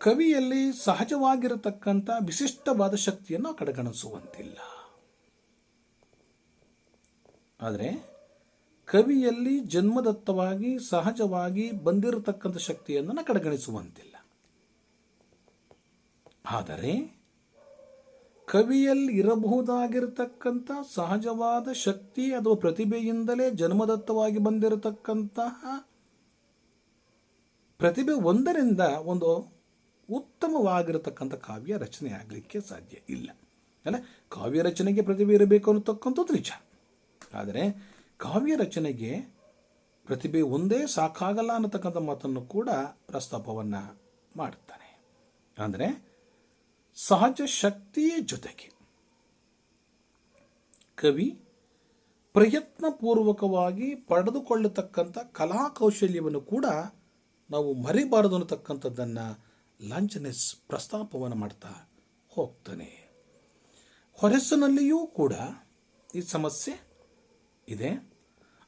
ಕವಿಯಲ್ಲಿ ಸಹಜವಾಗಿರತಕ್ಕಂಥ ವಿಶಿಷ್ಟವಾದ ಶಕ್ತಿಯನ್ನು ಕಡೆಗಣಿಸುವಂತಿಲ್ಲ. ಆದರೆ ಕವಿಯಲ್ಲಿ ಜನ್ಮದತ್ತವಾಗಿ ಸಹಜವಾಗಿ ಬಂದಿರತಕ್ಕಂಥ ಶಕ್ತಿಯನ್ನು ಕಡೆಗಣಿಸುವಂತಿಲ್ಲ. ಆದರೆ ಕವಿಯಲ್ಲಿ ಇರಬಹುದಾಗಿರತಕ್ಕಂಥ ಸಹಜವಾದ ಶಕ್ತಿ ಅಥವಾ ಪ್ರತಿಭೆಯಿಂದಲೇ ಜನ್ಮದತ್ತವಾಗಿ ಬಂದಿರತಕ್ಕಂತಹ ಪ್ರತಿಭೆ ಒಂದರಿಂದ ಒಂದು ಉತ್ತಮವಾಗಿರತಕ್ಕಂಥ ಕಾವ್ಯ ರಚನೆ ಆಗಲಿಕ್ಕೆ ಸಾಧ್ಯ ಇಲ್ಲ. ಅಲ್ಲ, ಕಾವ್ಯ ರಚನೆಗೆ ಪ್ರತಿಭೆ ಇರಬೇಕು ಅನ್ನತಕ್ಕಂಥದ್ದು ನಿಜ. ಆದರೆ ಕಾವ್ಯ ರಚನೆಗೆ ಪ್ರತಿಭೆ ಒಂದೇ ಸಾಕಾಗಲ್ಲ ಅನ್ನತಕ್ಕಂಥ ಮಾತನ್ನು ಕೂಡ ಪ್ರಸ್ತಾಪವನ್ನು ಮಾಡ್ತಾನೆ. ಅಂದರೆ ಸಹಜ ಶಕ್ತಿಯ ಜೊತೆಗೆ ಕವಿ ಪ್ರಯತ್ನಪೂರ್ವಕವಾಗಿ ಪಡೆದುಕೊಳ್ಳತಕ್ಕಂಥ ಕಲಾ ಕೌಶಲ್ಯವನ್ನು ಕೂಡ ನಾವು ಮರಿಬಾರದು ಅನ್ನತಕ್ಕಂಥದ್ದನ್ನು ಲಾಂಜನಸ್ ಪ್ರಸ್ತಾಪವನ್ನು ಮಾಡ್ತಾ ಹೋಗ್ತಾನೆ. ಹೊರಸಿನಲ್ಲಿಯೂ ಕೂಡ ಈ ಸಮಸ್ಯೆ ಇದೆ.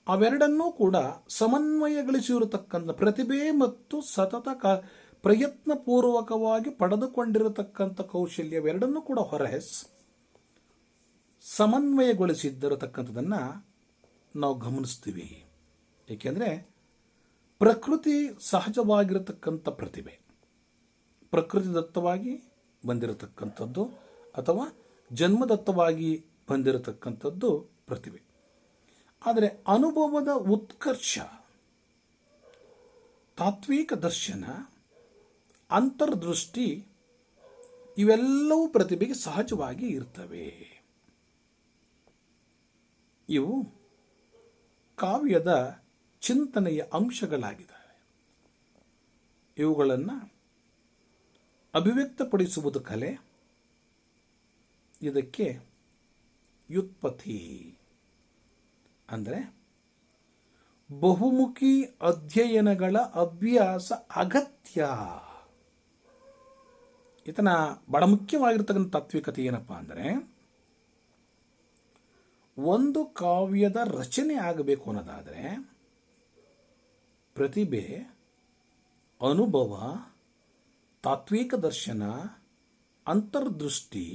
ಅವೆರಡನ್ನೂ ಕೂಡ ಸಮನ್ವಯಗೊಳಿಸಿರತಕ್ಕಂಥ ಪ್ರತಿಭೆ ಮತ್ತು ಸತತ ಪ್ರಯತ್ನಪೂರ್ವಕವಾಗಿ ಪಡೆದುಕೊಂಡಿರತಕ್ಕಂಥ ಕೌಶಲ್ಯವೆರಡನ್ನೂ ಕೂಡ ಹೊರಸ್ ಸಮನ್ವಯಗೊಳಿಸಿದ್ದಿರತಕ್ಕಂಥದ್ದನ್ನು ನಾವು ಗಮನಿಸ್ತೀವಿ. ಏಕೆಂದರೆ ಪ್ರಕೃತಿ ಸಹಜವಾಗಿರತಕ್ಕಂಥ ಪ್ರತಿಭೆ, ಪ್ರಕೃತಿ ದತ್ತವಾಗಿ ಬಂದಿರತಕ್ಕಂಥದ್ದು ಅಥವಾ ಜನ್ಮದತ್ತವಾಗಿ ಬಂದಿರತಕ್ಕಂಥದ್ದು ಪ್ರತಿಭೆ. ಆದರೆ ಅನುಭವದ ಉತ್ಕರ್ಷ, ತಾತ್ವಿಕ ದರ್ಶನ, ಅಂತರ್ದೃಷ್ಟಿ ಇವೆಲ್ಲವೂ ಪ್ರತಿಭೆಗೆ ಸಹಜವಾಗಿ ಇರ್ತವೆ. ಇವು ಕಾವ್ಯದ ಚಿಂತನೆಯ ಅಂಶಗಳಾಗಿದ್ದಾವೆ. ಇವುಗಳನ್ನು ಅಭಿವ್ಯಕ್ತಪಡಿಸುವುದು ಕಲೆ. ಇದಕ್ಕೆ ವ್ಯುತ್ಪತ್ತಿ ಅಂದರೆ ಬಹುಮುಖಿ ಅಧ್ಯಯನಗಳ ಅಭ್ಯಾಸ ಅಗತ್ಯ. ಇದನ್ನ ಬಹಳ ಮುಖ್ಯವಾಗಿರ್ತಕ್ಕಂಥ ತಾತ್ವಿಕತೆ ಏನಪ್ಪ ಅಂದರೆ, ಒಂದು ಕಾವ್ಯದ ರಚನೆ ಆಗಬೇಕು ಅನ್ನೋದಾದರೆ ಪ್ರತಿಭೆ, ಅನುಭವ, ತಾತ್ವಿಕ ದರ್ಶನ, ಅಂತರ್ದೃಷ್ಟಿ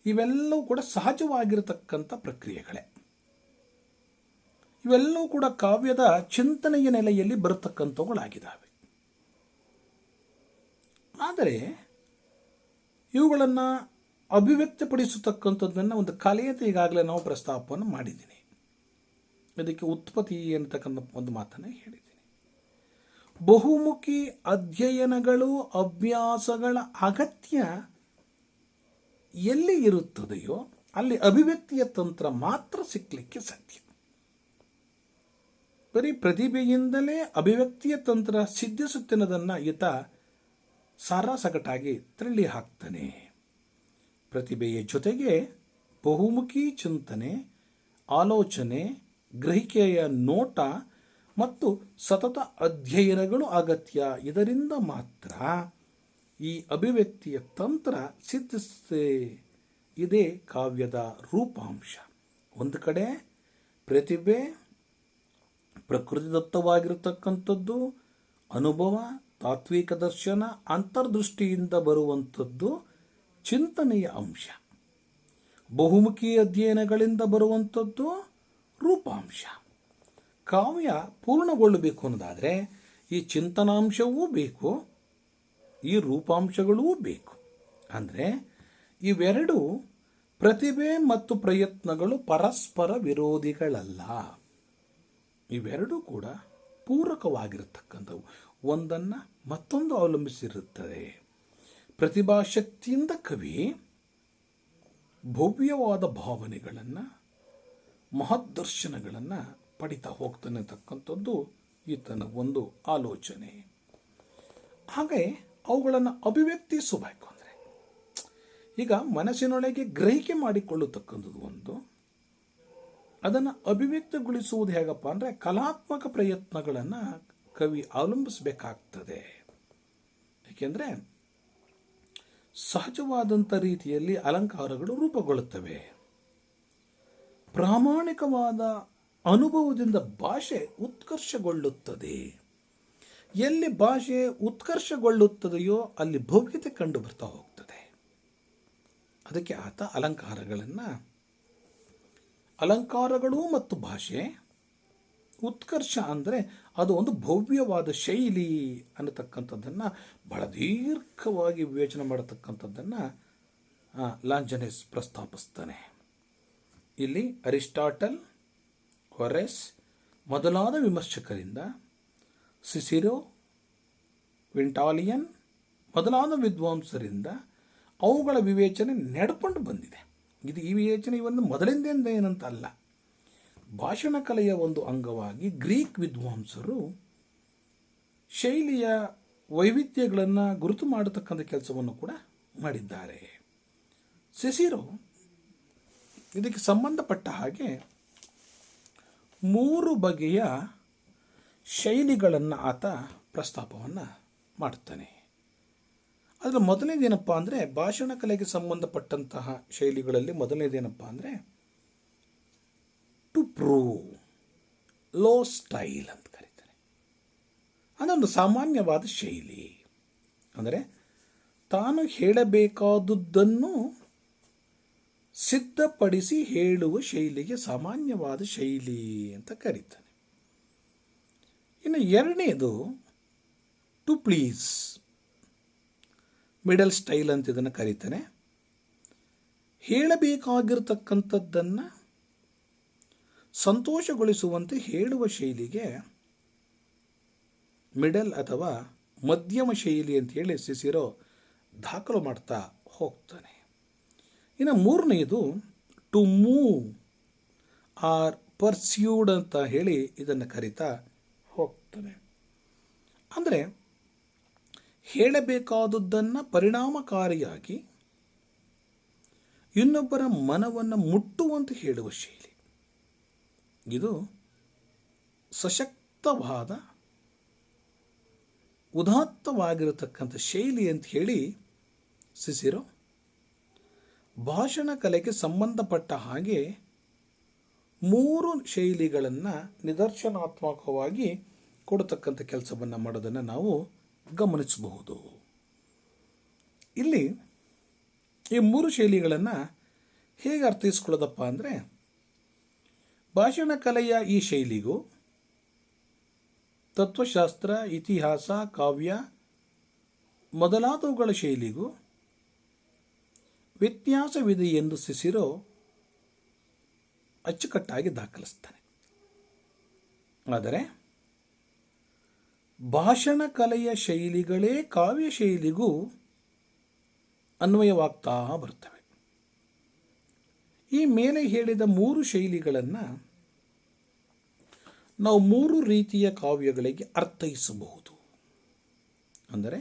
ಇವೆಲ್ಲವೂ ಕೂಡ ಸಹಜವಾಗಿರತಕ್ಕಂಥ ಪ್ರಕ್ರಿಯೆಗಳೇ. ಇವೆಲ್ಲವೂ ಕೂಡ ಕಾವ್ಯದ ಚಿಂತನೆಯ ನೆಲೆಯಲ್ಲಿ ಬರತಕ್ಕಂಥವುಗಳಾಗಿದ್ದಾವೆ. ಆದರೆ ಇವುಗಳನ್ನು ಅಭಿವ್ಯಕ್ತಪಡಿಸತಕ್ಕಂಥದ್ದನ್ನು ಒಂದು ಕಲೆಯಂತೆ ಈಗಾಗಲೇ ನಾವು ಪ್ರಸ್ತಾಪವನ್ನು ಮಾಡಿದ್ದೀನಿ. ಇದಕ್ಕೆ ಉತ್ಪತ್ತಿ ಅಂತಕ್ಕಂಥ ಒಂದು ಮಾತನ್ನು ಹೇಳಿದ್ದೀನಿ. ಬಹುಮುಖಿ ಅಧ್ಯಯನಗಳು, ಅಭ್ಯಾಸಗಳ ಅಗತ್ಯ ಎಲ್ಲಿ ಇರುತ್ತದೆಯೋ ಅಲ್ಲಿ ಅಭಿವ್ಯಕ್ತಿಯ ತಂತ್ರ ಮಾತ್ರ ಸಿಕ್ಕಲಿಕ್ಕೆ ಸಾಧ್ಯ. ಬರೀ ಪ್ರತಿಭೆಯಿಂದಲೇ ಅಭಿವ್ಯಕ್ತಿಯ ತಂತ್ರ ಸಿದ್ಧಿಸುತ್ತಿನದನ್ನು ಈತ ಸಾರಾಸಗಟಾಗಿ ತಳ್ಳಿ ಹಾಕ್ತಾನೆ. ಪ್ರತಿಭೆಯ ಜೊತೆಗೆ ಬಹುಮುಖಿ ಚಿಂತನೆ, ಆಲೋಚನೆ, ಗ್ರಹಿಕೆಯ ನೋಟ ಮತ್ತು ಸತತ ಅಧ್ಯಯನಗಳು ಅಗತ್ಯ. ಇದರಿಂದ ಮಾತ್ರ ಈ ಅಭಿವ್ಯಕ್ತಿಯ ತಂತ್ರ ಸಿದ್ಧಿಸುತ್ತೆ. ಇದೇ ಕಾವ್ಯದ ರೂಪಾಂಶ. ಒಂದು ಕಡೆ ಪ್ರತಿಭೆ ಪ್ರಕೃತಿದತ್ತವಾಗಿರತಕ್ಕಂಥದ್ದು, ಅನುಭವ, ತಾತ್ವಿಕ ದರ್ಶನ, ಅಂತರ್ದೃಷ್ಟಿಯಿಂದ ಬರುವಂಥದ್ದು ಚಿಂತನೆಯ ಅಂಶ. ಬಹುಮುಖಿ ಅಧ್ಯಯನಗಳಿಂದ ಬರುವಂಥದ್ದು ರೂಪಾಂಶ. ಕಾವ್ಯ ಪೂರ್ಣಗೊಳ್ಳಬೇಕು ಅನ್ನೋದಾದರೆ ಈ ಚಿಂತನಾಂಶವೂ ಬೇಕು, ಈ ರೂಪಾಂಶಗಳೂ ಬೇಕು. ಅಂದರೆ ಇವೆರಡು ಪ್ರತಿಭೆ ಮತ್ತು ಪ್ರಯತ್ನಗಳು ಪರಸ್ಪರ ವಿರೋಧಿಗಳಲ್ಲ. ಇವೆರಡೂ ಕೂಡ ಪೂರಕವಾಗಿರತಕ್ಕಂಥವು, ಒಂದನ್ನು ಮತ್ತೊಂದು ಅವಲಂಬಿಸಿರುತ್ತದೆ. ಪ್ರತಿಭಾಶಕ್ತಿಯಿಂದ ಕವಿ ಭವ್ಯವಾದ ಭಾವನೆಗಳನ್ನು, ಮಹದ್ದರ್ಶನಗಳನ್ನು ಪಡಿತಾ ಹೋಗ್ತಾನೆ ಅಂತಕ್ಕಂಥದ್ದು ಈತನ ಒಂದು ಆಲೋಚನೆ. ಹಾಗೆ ಅವುಗಳನ್ನು ಅಭಿವ್ಯಕ್ತಿಸಬೇಕು ಅಂದರೆ ಈಗ ಮನಸ್ಸಿನೊಳಗೆ ಗ್ರಹಿಕೆ ಮಾಡಿಕೊಳ್ಳತಕ್ಕಂಥದ್ದು ಒಂದು, ಅದನ್ನು ಅಭಿವ್ಯಕ್ತಿಗೊಳಿಸುವುದು ಹೇಗಪ್ಪ ಅಂದರೆ ಕಲಾತ್ಮಕ ಪ್ರಯತ್ನಗಳನ್ನು ಕವಿ ಅವಲಂಬಿಸಬೇಕಾಗ್ತದೆ. ಏಕೆಂದರೆ ಸಹಜವಾದಂಥ ರೀತಿಯಲ್ಲಿ ಅಲಂಕಾರಗಳು ರೂಪುಗೊಳ್ಳುತ್ತವೆ. ಪ್ರಾಮಾಣಿಕವಾದ ಅನುಭವದಿಂದ ಭಾಷೆ ಉತ್ಕರ್ಷಗೊಳ್ಳುತ್ತದೆ. ಎಲ್ಲಿ ಭಾಷೆ ಉತ್ಕರ್ಷಗೊಳ್ಳುತ್ತದೆಯೋ ಅಲ್ಲಿ ಭವ್ಯತೆ ಕಂಡು ಬರ್ತಾ ಹೋಗ್ತದೆ. ಅದಕ್ಕೆ ಆತ ಅಲಂಕಾರಗಳು ಮತ್ತು ಭಾಷೆ ಉತ್ಕರ್ಷ ಅಂದರೆ ಅದು ಒಂದು ಭವ್ಯವಾದ ಶೈಲಿ ಅನ್ನತಕ್ಕಂಥದ್ದನ್ನು ಬಹಳ ದೀರ್ಘವಾಗಿ ವಿವೇಚನೆ ಮಾಡತಕ್ಕಂಥದ್ದನ್ನು ಲಾಂಜನೆಸ್ ಪ್ರಸ್ತಾಪಿಸ್ತಾನೆ. ಇಲ್ಲಿ ಅರಿಸ್ಟಾಟಲ್, ಹೊರೆಸ್ ಮೊದಲಾದ ವಿಮರ್ಶಕರಿಂದ, ಸಿಸಿರೋ, ಕ್ವಿಂಟಾಲಿಯನ್ ಮೊದಲಾದ ವಿದ್ವಾಂಸರಿಂದ ಅವುಗಳ ವಿವೇಚನೆ ನಡ್ಕೊಂಡು ಬಂದಿದೆ. ಈ ವಿವೇಚನೆ ಇವನ್ನು ಮೊದಲಿಂದ ಏನಂತ ಅಲ್ಲ. ಭಾಷಣ ಕಲೆಯ ಒಂದು ಅಂಗವಾಗಿ ಗ್ರೀಕ್ ವಿದ್ವಾಂಸರು ಶೈಲಿಯ ವೈವಿಧ್ಯಗಳನ್ನು ಗುರುತು ಮಾಡತಕ್ಕಂಥ ಕೆಲಸವನ್ನು ಕೂಡ ಮಾಡಿದ್ದಾರೆ. ಸಿಸಿರೋ ಇದಕ್ಕೆ ಸಂಬಂಧಪಟ್ಟ ಹಾಗೆ 3 ಬಗೆಯ ಶೈಲಿಗಳನ್ನು ಆತ ಪ್ರಸ್ತಾಪವನ್ನು ಮಾಡ್ತಾನೆ. ಅದರ ಮೊದಲನೇದೇನಪ್ಪ ಅಂದರೆ ಭಾಷಣ ಕಲೆಗೆ ಸಂಬಂಧಪಟ್ಟಂತಹ ಶೈಲಿಗಳಲ್ಲಿ ಮೊದಲನೇದೇನಪ್ಪ ಅಂದರೆ ಟು ಪ್ರೂವ್, ಲೋ ಸ್ಟೈಲ್ ಅಂತ ಕರೀತಾರೆ. ಅದೊಂದು ಸಾಮಾನ್ಯವಾದ ಶೈಲಿ. ಅಂದರೆ ತಾನು ಹೇಳಬೇಕಾದುದನ್ನು ಸಿದ್ಧಪಡಿಸಿ ಹೇಳುವ ಶೈಲಿಗೆ ಸಾಮಾನ್ಯವಾದ ಶೈಲಿ ಅಂತ ಕರೀತಾನೆ. ಇನ್ನು ಎರಡನೇದು ಟು ಪ್ಲೀಸ್, ಮಿಡಲ್ ಸ್ಟೈಲ್ ಅಂತ ಇದನ್ನು ಕರೀತಾನೆ. ಹೇಳಬೇಕಾಗಿರ್ತಕ್ಕಂಥದ್ದನ್ನು ಸಂತೋಷಗೊಳಿಸುವಂತೆ ಹೇಳುವ ಶೈಲಿಗೆ ಮಿಡಲ್ ಅಥವಾ ಮಧ್ಯಮ ಶೈಲಿ ಅಂತೇಳಿ ಸಿಸಿರೋ ದಾಖಲು ಮಾಡ್ತಾ ಹೋಗ್ತಾನೆ. ಇನ್ನು ಮೂರನೆಯದು ಟು ಮೂವ್ ಆರ್ ಪರ್ಸ್ಯೂಡ್ ಅಂತ ಹೇಳಿ ಇದನ್ನು ಕರೀತಾ ಹೋಗ್ತಾನೆ. ಅಂದರೆ ಹೇಳಬೇಕಾದದ್ದನ್ನು ಪರಿಣಾಮಕಾರಿಯಾಗಿ ಇನ್ನೊಬ್ಬರ ಮನವನ್ನು ಮುಟ್ಟುವಂತೆ ಹೇಳುವ ಶೈಲಿ. ಇದು ಸಶಕ್ತವಾದ ಉದಾತ್ತವಾಗಿರತಕ್ಕಂಥ ಶೈಲಿ ಅಂತ ಹೇಳಿ ಸಿಸಿರೋ ಭಾಷಣ ಕಲೆಗೆ ಸಂಬಂಧಪಟ್ಟ ಹಾಗೆ 3 ಶೈಲಿಗಳನ್ನು ನಿದರ್ಶನಾತ್ಮಕವಾಗಿ ಕೊಡತಕ್ಕಂಥ ಕೆಲಸವನ್ನು ಮಾಡೋದನ್ನು ನಾವು ಗಮನಿಸಬಹುದು. ಇಲ್ಲಿ ಈ ಮೂರು ಶೈಲಿಗಳನ್ನು ಹೇಗೆ ಅರ್ಥೈಸ್ಕೊಳ್ಳೋದಪ್ಪ ಅಂದರೆ, ಭಾಷಣ ಕಲೆಯ ಈ ಶೈಲಿಗೂ ತತ್ವಶಾಸ್ತ್ರ, ಇತಿಹಾಸ, ಕಾವ್ಯ ಮೊದಲಾದವುಗಳ ಶೈಲಿಗೂ ವ್ಯತ್ಯಾಸವಿದೆ ಎಂದು ಸಿಸಿರೋ ಅಚ್ಚುಕಟ್ಟಾಗಿ ದಾಖಲಿಸ್ತಾನೆ. ಆದರೆ ಭಾಷಣ ಕಲೆಯ ಶೈಲಿಗಳೇ ಕಾವ್ಯ ಶೈಲಿಗೂ ಅನ್ವಯವಾಗ್ತಾ ಬರ್ತವೆ. ಈ ಮೇಲೆ ಹೇಳಿದ ಮೂರು ಶೈಲಿಗಳನ್ನು ನಾವು ಮೂರು ರೀತಿಯ ಕಾವ್ಯಗಳಿಗೆ ಅರ್ಥೈಸಬಹುದು. ಅಂದರೆ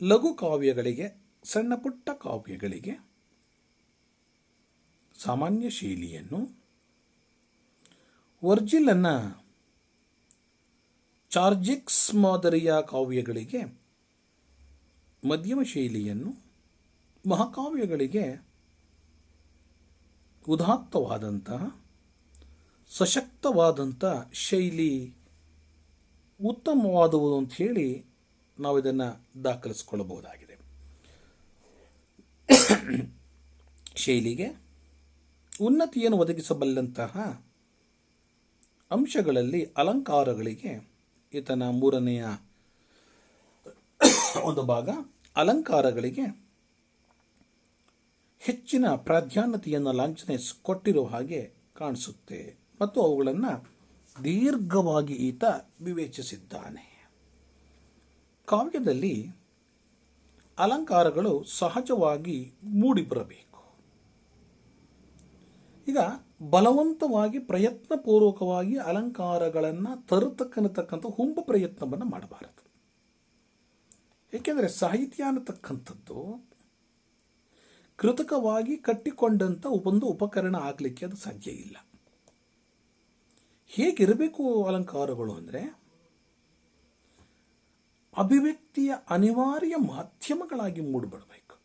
ಲಘು ಕಾವ್ಯಗಳಿಗೆ, ಸಣ್ಣ ಪುಟ್ಟ ಕಾವ್ಯಗಳಿಗೆ ಸಾಮಾನ್ಯ ಶೈಲಿಯನ್ನು, ವರ್ಜಿಲನ್ನ ಚಾರ್ಜಿಕ್ಸ್ ಮಾದರಿಯ ಕಾವ್ಯಗಳಿಗೆ ಮಧ್ಯಮ ಶೈಲಿಯನ್ನು, ಮಹಾಕಾವ್ಯಗಳಿಗೆ ಉದಾತ್ತವಾದಂತಹ ಸಶಕ್ತವಾದಂಥ ಶೈಲಿ ಉತ್ತಮವಾದವು ಅಂತ ಹೇಳಿ ನಾವು ಇದನ್ನು ದಾಖಲಿಸಿಕೊಳ್ಳಬಹುದಾಗಿದೆ. ಶೈಲಿಗೆ ಉನ್ನತಿಯನ್ನು ಒದಗಿಸಬಲ್ಲಂತಹ ಅಂಶಗಳಲ್ಲಿ ಅಲಂಕಾರಗಳಿಗೆ ಈತನ ಮೂರನೆಯ ಒಂದು ಭಾಗ. ಅಲಂಕಾರಗಳಿಗೆ ಹೆಚ್ಚಿನ ಪ್ರಾಧಾನ್ಯತೆಯನ್ನು ಲಾಂಛನೆ ಕೊಟ್ಟಿರುವ ಹಾಗೆ ಕಾಣಿಸುತ್ತೆ ಮತ್ತು ಅವುಗಳನ್ನು ದೀರ್ಘವಾಗಿ ಈತ ವಿವೇಚಿಸಿದ್ದಾನೆ. ಕಾವ್ಯದಲ್ಲಿ ಅಲಂಕಾರಗಳು ಸಹಜವಾಗಿ ಮೂಡಿಬರಬೇಕು. ಈಗ ಬಲವಂತವಾಗಿ ಪ್ರಯತ್ನಪೂರ್ವಕವಾಗಿ ಅಲಂಕಾರಗಳನ್ನು ತರತಕ್ಕಂಥ ಹುಂಬ ಪ್ರಯತ್ನವನ್ನು ಮಾಡಬಾರದು. ಏಕೆಂದರೆ ಸಾಹಿತ್ಯ ಅನ್ನತಕ್ಕಂಥದ್ದು ಕೃತಕವಾಗಿ ಕಟ್ಟಿಕೊಂಡಂಥ ಒಂದು ಉಪಕರಣ ಆಗಲಿಕ್ಕೆ ಅದು ಸಾಧ್ಯ ಇಲ್ಲ. ಹೇಗಿರಬೇಕು ಅಲಂಕಾರಗಳು ಅಂದರೆ, ಅಭಿವ್ಯಕ್ತಿಯ ಅನಿವಾರ್ಯ ಮಾಧ್ಯಮಗಳಾಗಿ ಮೂಡಿಬರಬೇಕು.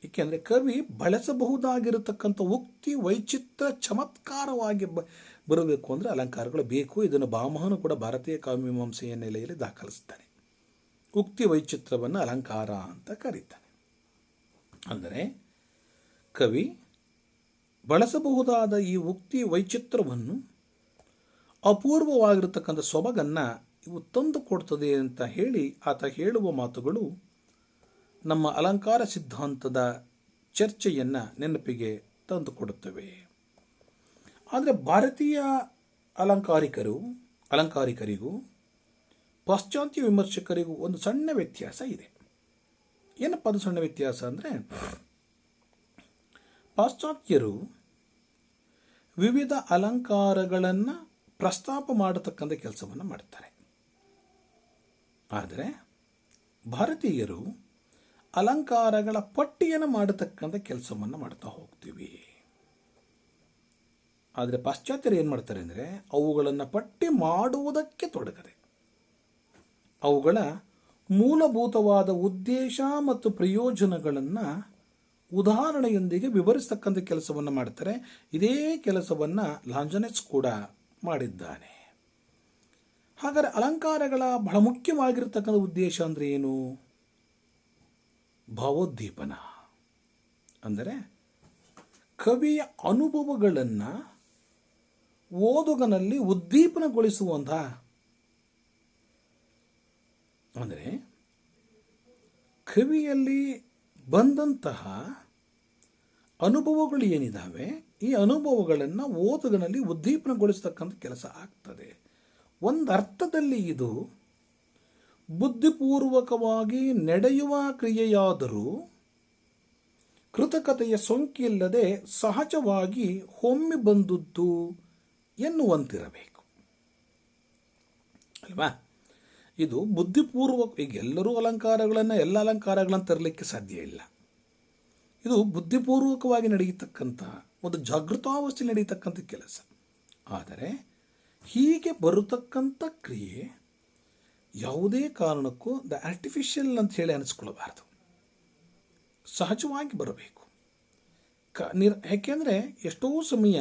ಏಕೆಂದರೆ ಕವಿ ಬಳಸಬಹುದಾಗಿರತಕ್ಕಂಥ ಉಕ್ತಿ ವೈಚಿತ್ರ ಚಮತ್ಕಾರವಾಗಿ ಬರಬೇಕು ಅಂದರೆ ಅಲಂಕಾರಗಳು ಬೇಕು. ಇದನ್ನು ಭಾಮಹನು ಕೂಡ ಭಾರತೀಯ ಕಾವ್ಯಮೀಮಾಂಸೆಯ ನೆಲೆಯಲ್ಲಿ ದಾಖಲಿಸ್ತಾನೆ. ಉಕ್ತಿ ವೈಚಿತ್ರವನ್ನು ಅಲಂಕಾರ ಅಂತ ಕರೀತಾನೆ. ಅಂದರೆ ಕವಿ ಬಳಸಬಹುದಾದ ಈ ಉಕ್ತಿ ವೈಚಿತ್ರವನ್ನು, ಅಪೂರ್ವವಾಗಿರತಕ್ಕಂಥ ಸೊಬಗನ್ನು ಇವು ತಂದು ಕೊಡ್ತದೆ ಅಂತ ಹೇಳಿ ಆತ ಹೇಳುವ ಮಾತುಗಳು ನಮ್ಮ ಅಲಂಕಾರ ಸಿದ್ಧಾಂತದ ಚರ್ಚೆಯನ್ನು ನೆನಪಿಗೆ ತಂದುಕೊಡುತ್ತವೆ. ಆದರೆ ಭಾರತೀಯ ಅಲಂಕಾರಿಕರಿಗೂ ಪಾಶ್ಚಾತ್ಯ ವಿಮರ್ಶಕರಿಗೂ ಒಂದು ಸಣ್ಣ ವ್ಯತ್ಯಾಸ ಇದೆ. ಏನಪ್ಪ ಅದು ಸಣ್ಣ ವ್ಯತ್ಯಾಸ ಅಂದರೆ, ಪಾಶ್ಚಾತ್ಯರು ವಿವಿಧ ಅಲಂಕಾರಗಳನ್ನು ಪ್ರಸ್ತಾಪ ಮಾಡತಕ್ಕಂಥ ಕೆಲಸವನ್ನು ಮಾಡ್ತಾರೆ. ಆದರೆ ಭಾರತೀಯರು ಅಲಂಕಾರಗಳ ಪಟ್ಟಿಯನ್ನು ಮಾಡತಕ್ಕಂಥ ಕೆಲಸವನ್ನು ಮಾಡ್ತಾ ಹೋಗ್ತೀವಿ. ಆದರೆ ಪಾಶ್ಚಾತ್ಯರು ಏನು ಮಾಡ್ತಾರೆ ಅಂದರೆ, ಅವುಗಳನ್ನು ಪಟ್ಟಿ ಮಾಡುವುದಕ್ಕೆ ತೊಡಗದೆ ಅವುಗಳ ಮೂಲಭೂತವಾದ ಉದ್ದೇಶ ಮತ್ತು ಪ್ರಯೋಜನಗಳನ್ನು ಉದಾಹರಣೆಯೊಂದಿಗೆ ವಿವರಿಸ್ತಕ್ಕಂಥ ಕೆಲಸವನ್ನು ಮಾಡ್ತಾರೆ. ಇದೇ ಕೆಲಸವನ್ನು ಲಾಂಜನೆಸ್ ಕೂಡ ಮಾಡಿದ್ದಾನೆ. ಹಾಗಾದರೆ ಅಲಂಕಾರಗಳ ಬಹಳ ಮುಖ್ಯವಾಗಿರ್ತಕ್ಕಂಥ ಉದ್ದೇಶ ಅಂದರೆ ಏನು? ಭಾವೋದ್ದೀಪನ. ಅಂದರೆ ಕವಿಯ ಅನುಭವಗಳನ್ನು ಓದುಗನಲ್ಲಿ ಉದ್ದೀಪನಗೊಳಿಸುವಂಥ, ಅಂದರೆ ಕವಿಯಲ್ಲಿ ಬಂದಂತಹ ಅನುಭವಗಳು ಏನಿದ್ದಾವೆ, ಈ ಅನುಭವಗಳನ್ನು ಓದುಗನಲ್ಲಿ ಉದ್ದೀಪನಗೊಳಿಸ್ತಕ್ಕಂಥ ಕೆಲಸ ಆಗ್ತದೆ. ಒಂದು ಅರ್ಥದಲ್ಲಿ ಇದು ಬುದ್ಧಿಪೂರ್ವಕವಾಗಿ ನಡೆಯುವ ಕ್ರಿಯೆಯಾದರೂ ಕೃತಕತೆಯ ಸೋಂಕಿಲ್ಲದೆ ಸಹಜವಾಗಿ ಹೊಮ್ಮಿ ಬಂದದ್ದು ಎನ್ನುವಂತಿರಬೇಕು ಅಲ್ವಾ? ಇದು ಬುದ್ಧಿಪೂರ್ವಕ. ಈಗ ಎಲ್ಲ ಅಲಂಕಾರಗಳನ್ನು ತರಲಿಕ್ಕೆ ಸಾಧ್ಯ ಇಲ್ಲ. ಇದು ಬುದ್ಧಿಪೂರ್ವಕವಾಗಿ ನಡೆಯತಕ್ಕಂಥ ಒಂದು ಜಾಗೃತಾವಸ್ಥೆ ನಡೆಯತಕ್ಕಂಥ ಕೆಲಸ. ಆದರೆ ಹೀಗೆ ಬರತಕ್ಕಂಥ ಕ್ರಿಯೆ ಯಾವುದೇ ಕಾರಣಕ್ಕೂ ಆರ್ಟಿಫಿಷಿಯಲ್ ಅಂತ ಹೇಳಿ ಅನಿಸ್ಕೊಳ್ಬಾರ್ದು. ಸಹಜವಾಗಿ ಬರಬೇಕು. ಯಾಕೆಂದರೆ ಎಷ್ಟೋ ಸಮಯ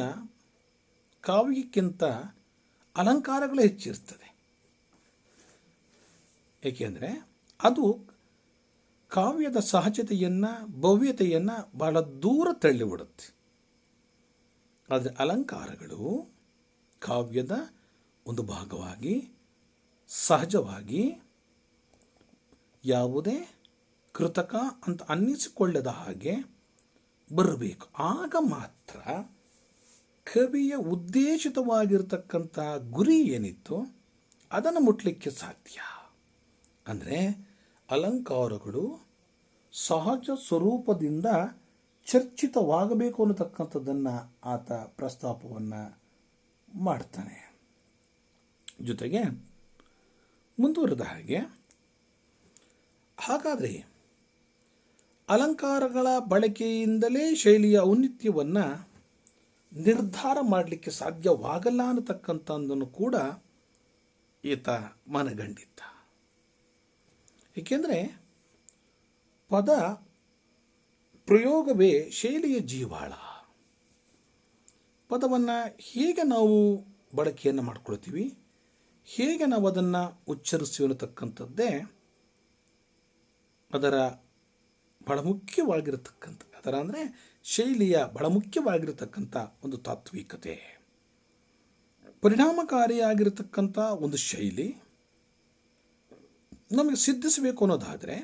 ಕಾವ್ಯಕ್ಕಿಂತ ಅಲಂಕಾರಗಳೇ ಹೆಚ್ಚಿರ್ತದೆ. ಏಕೆಂದರೆ ಅದು ಕಾವ್ಯದ ಸಹಜತೆಯನ್ನು, ಭವ್ಯತೆಯನ್ನು ಬಹಳ ದೂರ ತಳ್ಳಿಬಿಡುತ್ತೆ. ಆದರೆ ಅಲಂಕಾರಗಳು ಕಾವ್ಯದ ಒಂದು ಭಾಗವಾಗಿ ಸಹಜವಾಗಿ ಯಾವುದೇ ಕೃತಕ ಅಂತ ಅನ್ನಿಸಿಕೊಳ್ಳದ ಹಾಗೆ ಬರಬೇಕು. ಆಗ ಮಾತ್ರ ಕವಿಯ ಉದ್ದೇಶಿತವಾಗಿರ್ತಕ್ಕಂಥ ಗುರಿ ಏನಿತ್ತು ಅದನ್ನು ಮುಟ್ಲಿಕ್ಕೆ ಸಾಧ್ಯ. ಅಂದರೆ ಅಲಂಕಾರಗಳು ಸಹಜ ಸ್ವರೂಪದಿಂದ ಚರ್ಚಿತವಾಗಬೇಕು ಅನ್ನತಕ್ಕಂಥದ್ದನ್ನು ಆತ ಪ್ರಸ್ತಾಪವನ್ನು ಮಾಡ್ತಾನೆ. ಜೊತೆಗೆ ಮುಂದುವರೆದ ಹಾಗೆ, ಹಾಗಾದರೆ ಅಲಂಕಾರಗಳ ಬಳಕೆಯಿಂದಲೇ ಶೈಲಿಯ ಔನ್ನತ್ಯವನ್ನು ನಿರ್ಧಾರ ಮಾಡಲಿಕ್ಕೆ ಸಾಧ್ಯವಾಗಲ್ಲ ಅನ್ನತಕ್ಕಂಥದ್ದನ್ನು ಕೂಡ ಈತ ಮನಗಂಡಿದ್ದ. ಏಕೆಂದರೆ ಪದ ಪ್ರಯೋಗವೇ ಶೈಲಿಯ ಜೀವಾಳ. ಪದವನ್ನು ಹೇಗೆ ನಾವು ಬಳಕೆಯನ್ನು ಮಾಡ್ಕೊಳ್ತೀವಿ, ಹೇಗೆ ನಾವು ಅದನ್ನು ಉಚ್ಚರಿಸ್ತೀವಿ ಅನ್ನತಕ್ಕಂಥದ್ದೇ ಅದರ ಬಹಳ ಮುಖ್ಯವಾಗಿರತಕ್ಕಂಥ, ಅದರ ಅಂದರೆ ಶೈಲಿಯ ಬಹಳ ಮುಖ್ಯವಾಗಿರತಕ್ಕಂಥ ಒಂದು ತಾತ್ವಿಕತೆ. ಪರಿಣಾಮಕಾರಿಯಾಗಿರತಕ್ಕಂಥ ಒಂದು ಶೈಲಿ ನಮಗೆ ಸಿದ್ಧಿಸಬೇಕು ಅನ್ನೋದಾದರೆ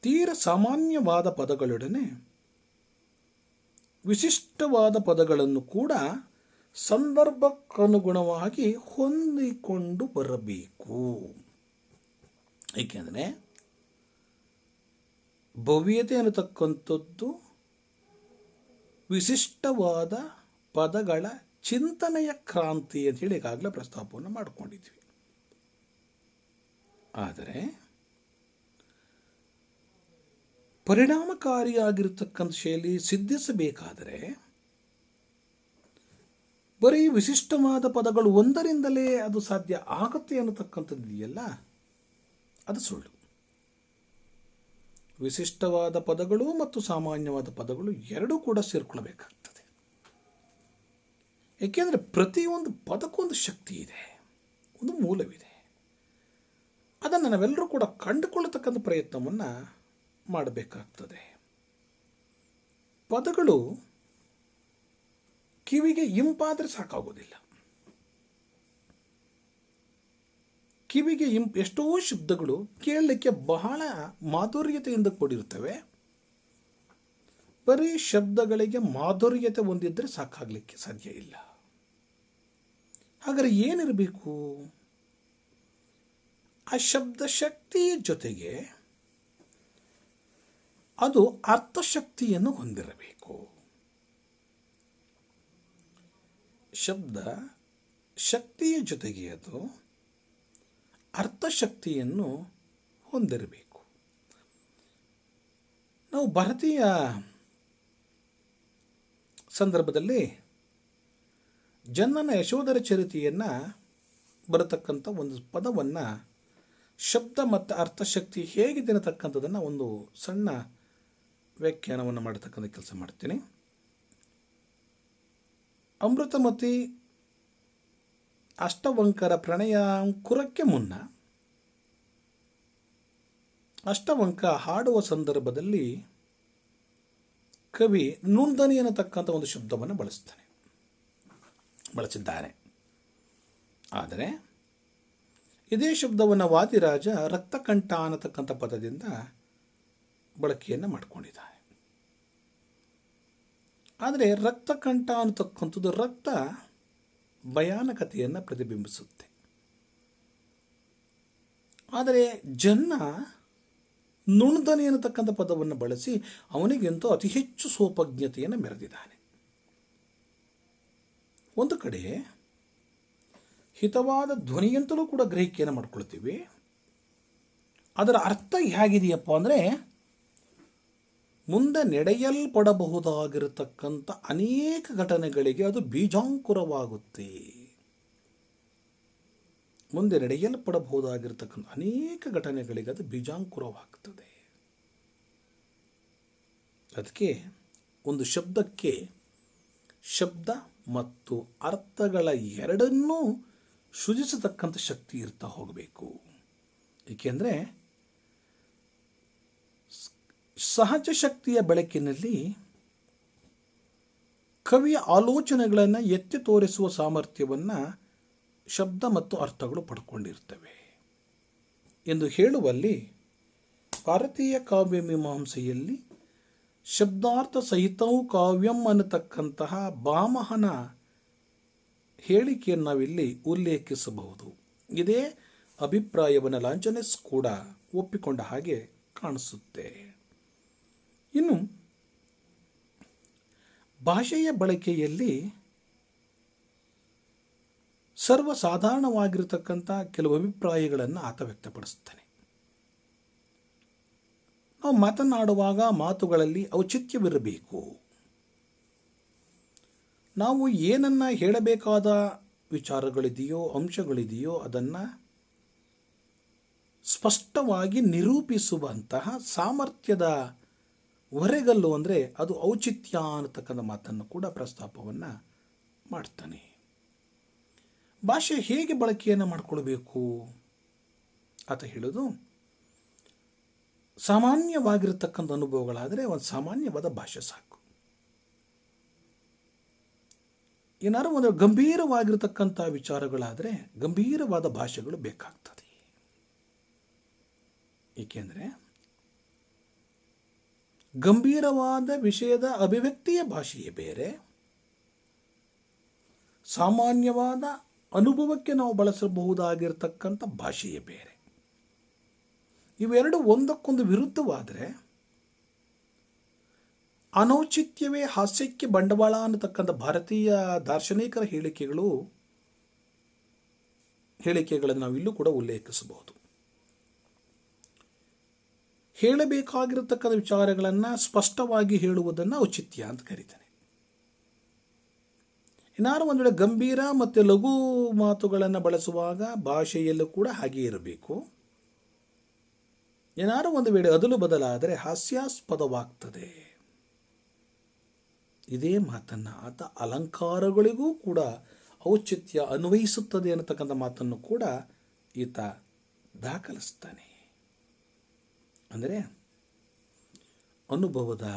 ತೀರ ಸಾಮಾನ್ಯವಾದ ಪದಗಳೊಡನೆ ವಿಶಿಷ್ಟವಾದ ಪದಗಳನ್ನು ಕೂಡ ಸಂದರ್ಭಕ್ಕನುಗುಣವಾಗಿ ಹೊಂದಿಕೊಂಡು ಬರಬೇಕು. ಏಕೆಂದರೆ ಭವ್ಯತೆ ಅನ್ನತಕ್ಕಂಥದ್ದು ವಿಶಿಷ್ಟವಾದ ಪದಗಳ ಚಿಂತನೆಯ ಕ್ರಾಂತಿ ಅಂತ ಹೇಳಿ ಈಗಾಗಲೇ ಪ್ರಸ್ತಾಪವನ್ನು ಮಾಡಿಕೊಂಡಿದ್ವಿ. ಆದರೆ ಪರಿಣಾಮಕಾರಿಯಾಗಿರ್ತಕ್ಕಂಥ ಶೈಲಿ ಸಿದ್ಧಿಸಬೇಕಾದರೆ ಬರೀ ವಿಶಿಷ್ಟವಾದ ಪದಗಳು ಒಂದರಿಂದಲೇ ಅದು ಸಾಧ್ಯ ಆಗುತ್ತೆ ಅನ್ನತಕ್ಕಂಥದ್ದು ಇದೆಯಲ್ಲ, ಅದು ಸುಳ್ಳು. ವಿಶಿಷ್ಟವಾದ ಪದಗಳು ಮತ್ತು ಸಾಮಾನ್ಯವಾದ ಪದಗಳು ಎರಡೂ ಕೂಡ ಸೇರ್ಕೊಳ್ಬೇಕಾಗ್ತದೆ. ಏಕೆಂದರೆ ಪ್ರತಿಯೊಂದು ಪದಕ್ಕೊಂದು ಶಕ್ತಿ ಇದೆ, ಒಂದು ಮೂಲವಿದೆ. ಅದನ್ನು ನಾವೆಲ್ಲರೂ ಕೂಡ ಕಂಡುಕೊಳ್ಳತಕ್ಕಂಥ ಪ್ರಯತ್ನವನ್ನು ಮಾಡಬೇಕಾಗ್ತದೆ. ಪದಗಳು ಕಿವಿಗೆ ಇಂಪಾದರೆ ಸಾಕಾಗೋದಿಲ್ಲ. ಕಿವಿಗೆ ಎಷ್ಟೋ ಶಬ್ದಗಳು ಕೇಳಲಿಕ್ಕೆ ಬಹಳ ಮಾಧುರ್ಯತೆಯಿಂದ ಕೂಡಿರ್ತವೆ. ಬರೀ ಶಬ್ದಗಳಿಗೆ ಮಾಧುರ್ಯತೆ ಹೊಂದಿದ್ರೆ ಸಾಕಾಗಲಿಕ್ಕೆ ಸಾಧ್ಯ ಇಲ್ಲ. ಹಾಗಾದರೆ ಏನಿರಬೇಕು? ಆ ಶಬ್ದ ಶಕ್ತಿಯ ಜೊತೆಗೆ ಅದು ಅರ್ಥಶಕ್ತಿಯನ್ನು ಹೊಂದಿರಬೇಕು. ಶಬ್ದ ಶಕ್ತಿಯ ಜೊತೆಗೆ ಅದು ಅರ್ಥಶಕ್ತಿಯನ್ನು ಹೊಂದಿರಬೇಕು. ನಾವು ಭಾರತೀಯ ಸಂದರ್ಭದಲ್ಲಿ ಜನನ ಯಶೋಧರ ಚರಿತೆಯನ್ನು ಬರತಕ್ಕಂಥ ಒಂದು ಪದವನ್ನು ಶಬ್ದ ಮತ್ತು ಅರ್ಥಶಕ್ತಿ ಹೇಗಿದೆ ಅನ್ನತಕ್ಕಂಥದ್ದನ್ನು ಒಂದು ಸಣ್ಣ ವ್ಯಾಖ್ಯಾನವನ್ನು ಮಾಡತಕ್ಕಂಥ ಕೆಲಸ ಮಾಡ್ತೀನಿ. ಅಮೃತಮತಿ ಅಷ್ಟವಂಕರ ಪ್ರಣಯಾಂಕುರಕ್ಕೆ ಮುನ್ನ ಅಷ್ಟವಂಕ ಹಾಡುವ ಸಂದರ್ಭದಲ್ಲಿ ಕವಿ ನುಂದನಿ ಅನ್ನತಕ್ಕಂಥ ಒಂದು ಶಬ್ದವನ್ನು ಬಳಸಿದ್ದಾರೆ. ಆದರೆ ಇದೇ ಶಬ್ದವನ್ನು ವಾದಿರಾಜ ರಕ್ತಕಂಠ ಅನ್ನತಕ್ಕಂಥ ಪದದಿಂದ ಬಳಕೆಯನ್ನು ಮಾಡಿಕೊಂಡಿದ್ದಾರೆ. ಆದರೆ ರಕ್ತಕಂಠ ಅನ್ನತಕ್ಕಂಥದ್ದು ರಕ್ತ ಭಯಾನಕತೆಯನ್ನು ಪ್ರತಿಬಿಂಬಿಸುತ್ತೆ. ಆದರೆ ಜನ್ನ ನುಣ್ದನಿ ಅನ್ನತಕ್ಕಂಥ ಪದವನ್ನು ಬಳಸಿ ಅವನಿಗೆಂತೂ ಅತಿ ಹೆಚ್ಚು ಸೋಪಜ್ಞತೆಯನ್ನು ಮೆರೆದಿದ್ದಾನೆ. ಒಂದು ಕಡೆ ಹಿತವಾದ ಧ್ವನಿಯಂತಲೂ ಕೂಡ ಗ್ರಹಿಕೆಯನ್ನು ಮಾಡ್ಕೊಳ್ತೀವಿ. ಅದರ ಅರ್ಥ ಹೇಗಿದೆಯಪ್ಪ ಅಂದರೆ ಮುಂದೆ ನಡೆಯಲ್ಪಡಬಹುದಾಗಿರತಕ್ಕಂಥ ಅನೇಕ ಘಟನೆಗಳಿಗೆ ಅದು ಬೀಜಾಂಕುರವಾಗುತ್ತೆ. ಮುಂದೆ ನಡೆಯಲ್ಪಡಬಹುದಾಗಿರತಕ್ಕಂಥ ಅನೇಕ ಘಟನೆಗಳಿಗೆ ಅದು ಬೀಜಾಂಕುರವಾಗ್ತದೆ. ಅದಕ್ಕೆ ಒಂದು ಶಬ್ದಕ್ಕೆ ಶಬ್ದ ಮತ್ತು ಅರ್ಥಗಳ ಎರಡನ್ನೂ ಸೃಜಿಸತಕ್ಕಂಥ ಶಕ್ತಿ ಇರ್ತಾ ಹೋಗಬೇಕು. ಏಕೆಂದರೆ ಸಹಜ ಶಕ್ತಿಯ ಬೆಳಕಿನಲ್ಲಿ ಕವಿಯ ಆಲೋಚನೆಗಳನ್ನು ಎತ್ತಿ ತೋರಿಸುವ ಸಾಮರ್ಥ್ಯವನ್ನು ಶಬ್ದ ಮತ್ತು ಅರ್ಥಗಳು ಪಡ್ಕೊಂಡಿರ್ತವೆ ಎಂದು ಹೇಳುವಲ್ಲಿ ಭಾರತೀಯ ಕಾವ್ಯ ಮೀಮಾಂಸೆಯಲ್ಲಿ ಶಬ್ದಾರ್ಥ ಸಹಿತವು ಕಾವ್ಯಂ ಅನ್ನತಕ್ಕಂತಹ ಭಾಮಹನ ಹೇಳಿಕೆಯನ್ನು ನಾವಿಲ್ಲಿ ಉಲ್ಲೇಖಿಸಬಹುದು. ಇದೇ ಅಭಿಪ್ರಾಯವನ್ನು ಲಾಂಜನೆಸ್ ಕೂಡ ಒಪ್ಪಿಕೊಂಡ ಹಾಗೆ ಕಾಣಿಸುತ್ತೆ. ಇನ್ನು ಭಾಷೆಯ ಬಳಕೆಯಲ್ಲಿ ಸರ್ವಸಾಧಾರಣವಾಗಿರತಕ್ಕಂಥ ಕೆಲವು ಅಭಿಪ್ರಾಯಗಳನ್ನು ಆತ ವ್ಯಕ್ತಪಡಿಸ್ತಾನೆ. ನಾವು ಮಾತನಾಡುವಾಗ ಮಾತುಗಳಲ್ಲಿ ಔಚಿತ್ಯವಿರಬೇಕು. ನಾವು ಏನನ್ನ ಹೇಳಬೇಕಾದ ವಿಚಾರಗಳಿದೆಯೋ ಅಂಶಗಳಿದೆಯೋ ಅದನ್ನು ಸ್ಪಷ್ಟವಾಗಿ ನಿರೂಪಿಸುವಂತಹ ಸಾಮರ್ಥ್ಯದ ಹೊರೆಗಲ್ಲು ಅಂದರೆ ಅದು ಔಚಿತ್ಯ ಅನ್ನತಕ್ಕಂಥ ಮಾತನ್ನು ಕೂಡ ಪ್ರಸ್ತಾಪವನ್ನು ಮಾಡ್ತಾನೆ. ಭಾಷೆ ಹೇಗೆ ಬಳಕೆಯನ್ನು ಮಾಡಿಕೊಳ್ಬೇಕು ಆತ ಹೇಳೋದು, ಸಾಮಾನ್ಯವಾಗಿರತಕ್ಕಂಥ ಅನುಭವಗಳಾದರೆ ಒಂದು ಸಾಮಾನ್ಯವಾದ ಭಾಷೆ ಸಾಕು. ಏನಾದ್ರು ಒಂದು ಗಂಭೀರವಾಗಿರತಕ್ಕಂಥ ವಿಚಾರಗಳಾದರೆ ಗಂಭೀರವಾದ ಭಾಷೆಗಳು ಬೇಕಾಗ್ತದೆ. ಏಕೆಂದರೆ ಗಂಭೀರವಾದ ವಿಷಯದ ಅಭಿವ್ಯಕ್ತಿಯ ಭಾಷೆಯೇ ಬೇರೆ, ಸಾಮಾನ್ಯವಾದ ಅನುಭವಕ್ಕೆ ನಾವು ಬಳಸಬಹುದಾಗಿರ್ತಕ್ಕಂಥ ಭಾಷೆಯೇ ಬೇರೆ. ಇವೆರಡು ಒಂದಕ್ಕೊಂದು ವಿರುದ್ಧವಾದರೆ ಅನೌಚಿತ್ಯವೇ ಹಾಸ್ಯಕ್ಕೆ ಬಂಡವಾಳ ಅನ್ನತಕ್ಕಂಥ ಭಾರತೀಯ ದಾರ್ಶನಿಕರ ಹೇಳಿಕೆಗಳನ್ನು ನಾವು ಇಲ್ಲೂ ಕೂಡ ಉಲ್ಲೇಖಿಸಬಹುದು. ಹೇಳಬೇಕಾಗಿರತಕ್ಕಂಥ ವಿಚಾರಗಳನ್ನು ಸ್ಪಷ್ಟವಾಗಿ ಹೇಳುವುದನ್ನು ಔಚಿತ್ಯ ಅಂತ ಕರೀತಾನೆ. ಏನಾರು ಒಂದು ವೇಳೆ ಗಂಭೀರ ಮತ್ತು ಲಘು ಮಾತುಗಳನ್ನು ಬಳಸುವಾಗ ಭಾಷೆಯಲ್ಲೂ ಕೂಡ ಹಾಗೆ ಇರಬೇಕು. ಏನಾರು ಒಂದು ವೇಳೆ ಅದಲು ಬದಲಾದರೆ ಹಾಸ್ಯಾಸ್ಪದವಾಗ್ತದೆ. ಇದೇ ಮಾತನ್ನು ಆತ ಅಲಂಕಾರಗಳಿಗೂ ಕೂಡ ಔಚಿತ್ಯ ಅನ್ವಯಿಸುತ್ತದೆ ಅನ್ನತಕ್ಕಂಥ ಮಾತನ್ನು ಕೂಡ ಈತ ದಾಖಲಿಸ್ತಾನೆ. ಅಂದರೆ ಅನುಭವದ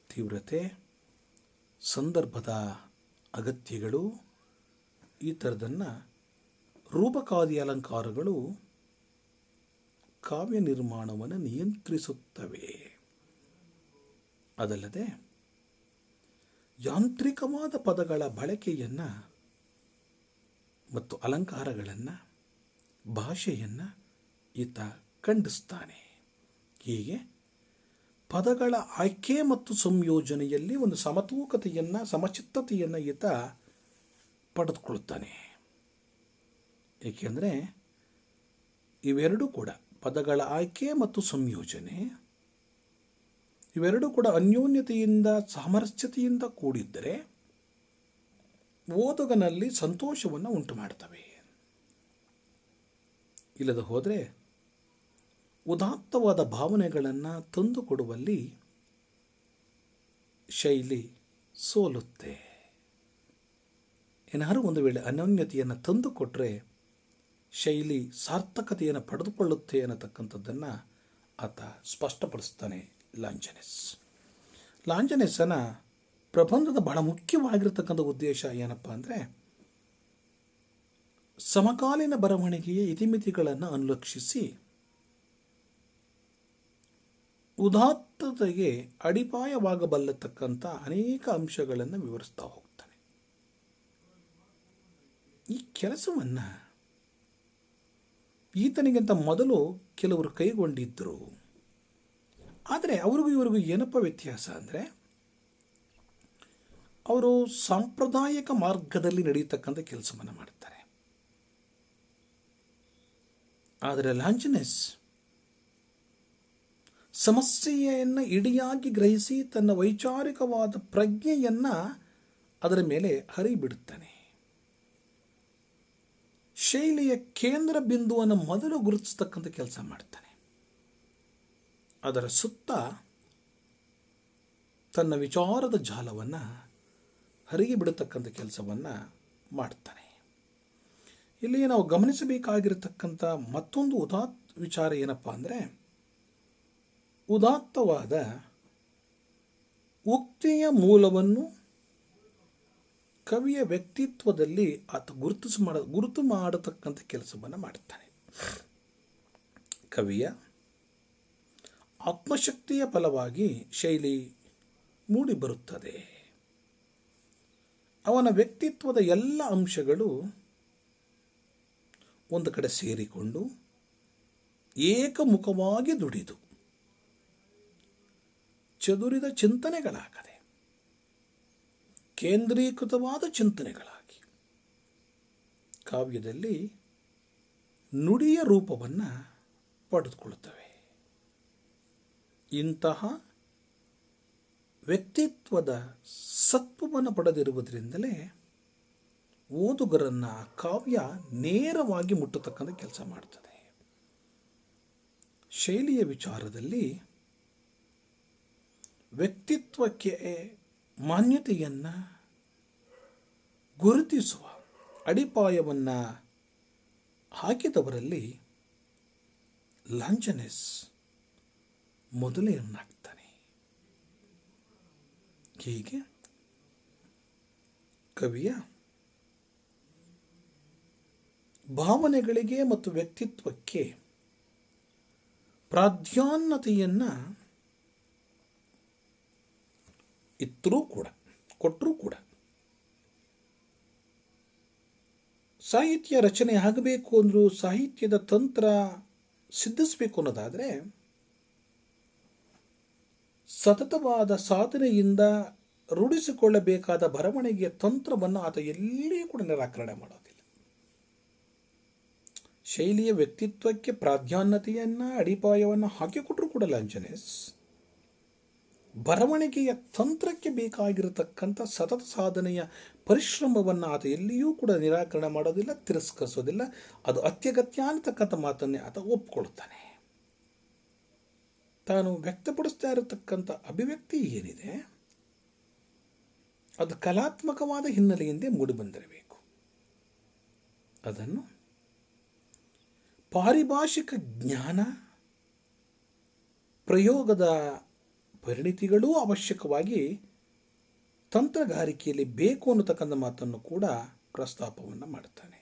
ತೀವ್ರತೆ, ಸಂದರ್ಭದ ಅಗತ್ಯಗಳು, ಈ ಥರದನ್ನು ರೂಪಕಾದಿ ಅಲಂಕಾರಗಳು ಕಾವ್ಯ ನಿರ್ಮಾಣವನ್ನು ನಿಯಂತ್ರಿಸುತ್ತವೆ. ಅದಲ್ಲದೆ ಯಾಂತ್ರಿಕವಾದ ಪದಗಳ ಬಳಕೆಯನ್ನು ಮತ್ತು ಅಲಂಕಾರಗಳನ್ನು, ಭಾಷೆಯನ್ನು ಈತ ಖಂಡಿಸ್ತಾನೆ. ಹೀಗೆ ಪದಗಳ ಆಯ್ಕೆ ಮತ್ತು ಸಂಯೋಜನೆಯಲ್ಲಿ ಒಂದು ಸಮತೂಕತೆಯನ್ನು, ಸಮಚಿತ್ತತೆಯನ್ನು ಈತ ಪಡೆದುಕೊಳ್ಳುತ್ತಾನೆ. ಏಕೆಂದರೆ ಇವೆರಡೂ ಕೂಡ ಪದಗಳ ಆಯ್ಕೆ ಮತ್ತು ಸಂಯೋಜನೆ ಇವೆರಡೂ ಕೂಡ ಅನ್ಯೋನ್ಯತೆಯಿಂದ, ಸಾಮರಸ್ಯತೆಯಿಂದ ಕೂಡಿದ್ದರೆ ಓದುಗನಲ್ಲಿ ಸಂತೋಷವನ್ನು ಉಂಟು ಮಾಡ್ತವೆ. ಇಲ್ಲದೆ ಹೋದರೆ ಉದಾತ್ತವಾದ ಭಾವನೆಗಳನ್ನು ತಂದುಕೊಡುವಲ್ಲಿ ಶೈಲಿ ಸೋಲುತ್ತೆ. ಏನಾದರೂ ಒಂದು ವೇಳೆ ಅನ್ಯೋನ್ಯತೆಯನ್ನು ತಂದುಕೊಟ್ರೆ ಶೈಲಿ ಸಾರ್ಥಕತೆಯನ್ನು ಪಡೆದುಕೊಳ್ಳುತ್ತೆ ಅನ್ನತಕ್ಕಂಥದ್ದನ್ನು ಆತ ಸ್ಪಷ್ಟಪಡಿಸ್ತಾನೆ ಲಾಂಜನೆಸ್ಸನ ಪ್ರಬಂಧದ ಬಹಳ ಮುಖ್ಯವಾಗಿರತಕ್ಕಂಥ ಉದ್ದೇಶ ಏನಪ್ಪ ಅಂದರೆ ಸಮಕಾಲೀನ ಬರವಣಿಗೆಯ ಇತಿಮಿತಿಗಳನ್ನು ಅನುಲಕ್ಷಿಸಿ ಉದಾತ್ತತೆಗೆ ಅಡಿಪಾಯವಾಗಬಲ್ಲತಕ್ಕಂಥ ಅನೇಕ ಅಂಶಗಳನ್ನು ವಿವರಿಸ್ತಾ ಹೋಗ್ತಾನೆ. ಈ ಕೆಲಸವನ್ನು ಈತನಿಗಿಂತ ಮೊದಲು ಕೆಲವರು ಕೈಗೊಂಡಿದ್ದರು. ಆದರೆ ಅವ್ರಿಗೂ ಇವರಿಗೂ ಏನಪ್ಪ ವ್ಯತ್ಯಾಸ ಅಂದರೆ ಅವರು ಸಾಂಪ್ರದಾಯಿಕ ಮಾರ್ಗದಲ್ಲಿ ನಡೆಯತಕ್ಕಂಥ ಕೆಲಸವನ್ನು ಮಾಡ್ತಾರೆ. ಆದರೆ ಲಾಂಜನೆಸ್ ಸಮಸ್ಯೆಯನ್ನು ಇಡಿಯಾಗಿ ಗ್ರಹಿಸಿ ತನ್ನ ವೈಚಾರಿಕವಾದ ಪ್ರಜ್ಞೆಯನ್ನು ಅದರ ಮೇಲೆ ಹರಿಬಿಡುತ್ತಾನೆ. ಶೈಲಿಯ ಕೇಂದ್ರ ಬಿಂದುವನ್ನು ಮೊದಲು ಗುರುತಿಸ್ತಕ್ಕಂಥ ಕೆಲಸ ಮಾಡ್ತಾನೆ. ಅದರ ಸುತ್ತ ತನ್ನ ವಿಚಾರದ ಜಾಲವನ್ನು ಹರಿಗಿ ಬಿಡತಕ್ಕಂಥ ಕೆಲಸವನ್ನು ಮಾಡ್ತಾನೆ. ಇಲ್ಲಿ ನಾವು ಗಮನಿಸಬೇಕಾಗಿರತಕ್ಕಂಥ ಮತ್ತೊಂದು ವಿಚಾರ ಏನಪ್ಪ ಅಂದರೆ ಉದಾತ್ತವಾದ ಉಕ್ತಿಯ ಮೂಲವನ್ನು ಕವಿಯ ವ್ಯಕ್ತಿತ್ವದಲ್ಲಿ ಆತ ಗುರುತು ಮಾಡತಕ್ಕಂಥ ಕೆಲಸವನ್ನು ಮಾಡುತ್ತಾನೆ. ಕವಿಯ ಆತ್ಮಶಕ್ತಿಯ ಫಲವಾಗಿ ಶೈಲಿ ಮೂಡಿಬರುತ್ತದೆ. ಅವನ ವ್ಯಕ್ತಿತ್ವದ ಎಲ್ಲ ಅಂಶಗಳು ಒಂದು ಕಡೆ ಸೇರಿಕೊಂಡು ಏಕಮುಖವಾಗಿ ದುಡಿದು ಚದುರಿದ ಚಿಂತನೆಗಳಾಗದೆ ಕೇಂದ್ರೀಕೃತವಾದ ಚಿಂತನೆಗಳಾಗಿ ಕಾವ್ಯದಲ್ಲಿ ನುಡಿಯ ರೂಪವನ್ನು ಪಡೆದುಕೊಳ್ಳುತ್ತವೆ. ಇಂತಹ ವ್ಯಕ್ತಿತ್ವದ ಸತ್ವವನ್ನು ಪಡೆದಿರುವುದರಿಂದಲೇ ಓದುಗರನ್ನು ಕಾವ್ಯ ನೇರವಾಗಿ ಮುಟ್ಟತಕ್ಕಂಥ ಕೆಲಸ ಮಾಡುತ್ತದೆ. ಶೈಲಿಯ ವಿಚಾರದಲ್ಲಿ ವ್ಯಕ್ತಿತ್ವಕ್ಕೆ ಮಾನ್ಯತೆಯನ್ನು ಗುರುತಿಸುವ ಅಡಿಪಾಯವನ್ನು ಹಾಕಿದವರಲ್ಲಿ ಲಾಂಜನೆಸ್ ಮೊದಲನೆಯನ್ನಾಗ್ತಾನೆ. ಹೀಗೆ ಕವಿಯ ಭಾವನೆಗಳಿಗೆ ಮತ್ತು ವ್ಯಕ್ತಿತ್ವಕ್ಕೆ ಪ್ರಾಧಾನ್ಯತೆಯನ್ನು ಕೊಟ್ಟರೂ ಕೂಡ ಸಾಹಿತ್ಯ ರಚನೆ ಆಗಬೇಕು ಅಂದರೂ ಸಾಹಿತ್ಯದ ತಂತ್ರ ಸಿದ್ಧಿಸಬೇಕು ಅನ್ನೋದಾದರೆ ಸತತವಾದ ಸಾಧನೆಯಿಂದ ರೂಢಿಸಿಕೊಳ್ಳಬೇಕಾದ ಬರವಣಿಗೆಯ ತಂತ್ರವನ್ನು ಆತ ಎಲ್ಲಿಯೂ ಕೂಡ ನಿರಾಕರಣೆ ಮಾಡೋದಿಲ್ಲ. ಶೈಲಿಯ ವ್ಯಕ್ತಿತ್ವಕ್ಕೆ ಪ್ರಾಧಾನ್ಯತೆಯನ್ನು ಅಡಿಪಾಯವನ್ನು ಹಾಕಿಕೊಟ್ಟರೂ ಕೂಡ ಲಾಂಜನೆಸ್ ಬರವಣಿಗೆಯ ತಂತ್ರಕ್ಕೆ ಬೇಕಾಗಿರತಕ್ಕಂಥ ಸತತ ಸಾಧನೆಯ ಪರಿಶ್ರಮವನ್ನು ಆತ ಎಲ್ಲಿಯೂ ಕೂಡ ನಿರಾಕರಣೆ ಮಾಡೋದಿಲ್ಲ, ತಿರಸ್ಕರಿಸೋದಿಲ್ಲ. ಅದು ಅತ್ಯಗತ್ಯ ಅನ್ನತಕ್ಕಂಥ ಮಾತನ್ನೇ ಆತ ಒಪ್ಪಿಕೊಳ್ತಾನೆ. ತಾನು ವ್ಯಕ್ತಪಡಿಸ್ತಾ ಇರತಕ್ಕಂಥ ಅಭಿವ್ಯಕ್ತಿ ಏನಿದೆ ಅದು ಕಲಾತ್ಮಕವಾದ ಹಿನ್ನೆಲೆಯಿಂದೇ ಮೂಡಿಬಂದಿರಬೇಕು. ಅದನ್ನು ಪಾರಿಭಾಷಿಕ ಜ್ಞಾನ ಪ್ರಯೋಗದ ಪರಿಣಿತಿಗಳೂ ಅವಶ್ಯಕವಾಗಿ ತಂತ್ರಗಾರಿಕೆಯಲ್ಲಿ ಬೇಕು ಅನ್ನತಕ್ಕಂಥ ಮಾತನ್ನು ಕೂಡ ಪ್ರಸ್ತಾಪವನ್ನು ಮಾಡ್ತಾನೆ.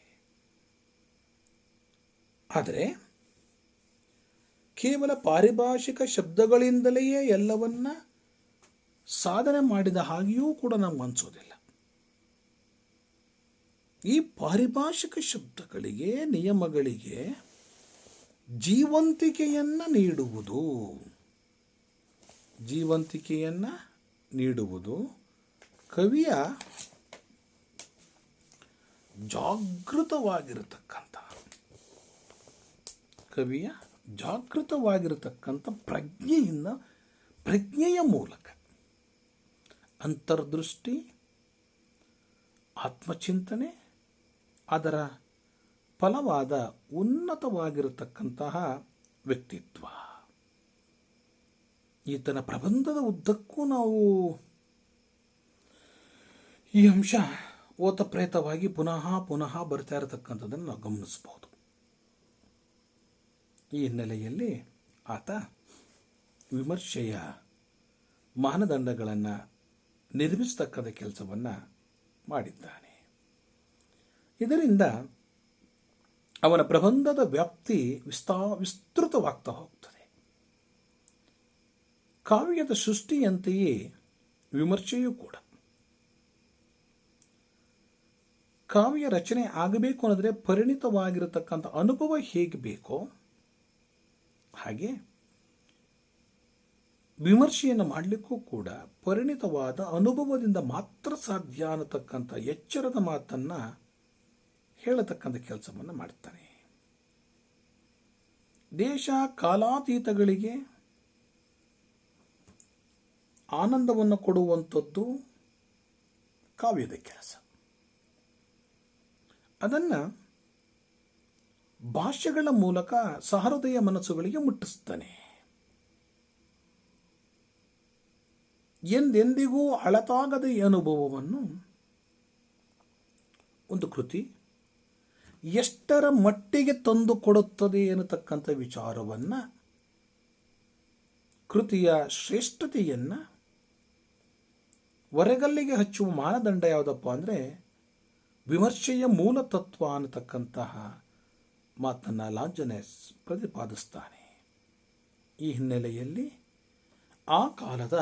ಆದರೆ ಕೇವಲ ಪಾರಿಭಾಷಿಕ ಶಬ್ದಗಳಿಂದಲೇ ಎಲ್ಲವನ್ನ ಸಾಧನೆ ಮಾಡಿದ ಹಾಗೆಯೂ ಕೂಡ ನಮ್ಗೆ ಅನಿಸೋದಿಲ್ಲ. ಈ ಪಾರಿಭಾಷಿಕ ಶಬ್ದಗಳಿಗೆ ನಿಯಮಗಳಿಗೆ ಜೀವಂತಿಕೆಯನ್ನು ನೀಡುವುದು ಕವಿಯ ಜಾಗೃತವಾಗಿರತಕ್ಕಂಥ ಪ್ರಜ್ಞೆಯ ಮೂಲಕ ಅಂತರ್ದೃಷ್ಟಿ, ಆತ್ಮಚಿಂತನೆ, ಅದರ ಫಲವಾದ ಉನ್ನತವಾಗಿರತಕ್ಕಂತಹ ವ್ಯಕ್ತಿತ್ವ. ಈತನ ಪ್ರಬಂಧದ ಉದ್ದಕ್ಕೂ ನಾವು ಈ ಅಂಶ ಓತಪ್ರೇತವಾಗಿ ಪುನಃ ಬರ್ತಾ ಇರತಕ್ಕಂಥದ್ದನ್ನು ನಾವು ಗಮನಿಸಬಹುದು. ಈ ಹಿನ್ನೆಲೆಯಲ್ಲಿ ಆತ ವಿಮರ್ಶೆಯ ಮಾನದಂಡಗಳನ್ನು ನಿರ್ಮಿಸತಕ್ಕಂಥ ಕೆಲಸವನ್ನು ಮಾಡಿದ್ದಾನೆ. ಇದರಿಂದ ಅವನ ಪ್ರಬಂಧದ ವ್ಯಾಪ್ತಿ ವಿಸ್ತೃತವಾಗ್ತಾ ಹೋಗ್ತದೆ. ಕಾವ್ಯದ ಸೃಷ್ಟಿಯಂತೆಯೇ ವಿಮರ್ಶೆಯೂ ಕೂಡ. ಕಾವ್ಯ ರಚನೆ ಆಗಬೇಕು ಅನ್ನೋದ್ರೆ ಪರಿಣಿತವಾಗಿರತಕ್ಕಂಥ ಅನುಭವ ಹೇಗೆ ಬೇಕೋ ಹಾಗೆ ವಿಮರ್ಶೆಯನ್ನು ಮಾಡಲಿಕ್ಕೂ ಕೂಡ ಪರಿಣಿತವಾದ ಅನುಭವದಿಂದ ಮಾತ್ರ ಸಾಧ್ಯ ಅನ್ನತಕ್ಕಂಥ ಎಚ್ಚರದ ಮಾತನ್ನು ಹೇಳತಕ್ಕಂಥ ಕೆಲಸವನ್ನು ಮಾಡ್ತಾನೆ. ದೇಶ ಕಾಲಾತೀತಗಳಿಗೆ ಆನಂದವನ್ನು ಕೊಡುವಂಥದ್ದು ಕಾವ್ಯದ ಕೆಲಸ. ಅದನ್ನು ಭಾಷೆಗಳ ಮೂಲಕ ಸಹೃದಯ ಮನಸ್ಸುಗಳಿಗೆ ಮುಟ್ಟಿಸ್ತಾನೆ. ಎಂದೆಂದಿಗೂ ಅಳತಾಗದ ಈ ಅನುಭವವನ್ನು ಒಂದು ಕೃತಿ ಎಷ್ಟರ ಮಟ್ಟಿಗೆ ತಂದು ಕೊಡುತ್ತದೆ ಎನ್ನತಕ್ಕಂಥ ವಿಚಾರವನ್ನು ಕೃತಿಯ ಶ್ರೇಷ್ಠತೆಯನ್ನು ಹೊರಗಲ್ಲಿಗೆ ಹಚ್ಚುವ ಮಾನದಂಡ ಯಾವುದಪ್ಪ ಅಂದರೆ ವಿಮರ್ಶೆಯ ಮೂಲ ತತ್ವ ಅನ್ನತಕ್ಕಂತಹ ಮಾತನ್ನು ಲಾಂಜನೆಸ್ ಪ್ರತಿಪಾದಿಸ್ತಾನೆ. ಈ ಹಿನ್ನೆಲೆಯಲ್ಲಿ ಆ ಕಾಲದ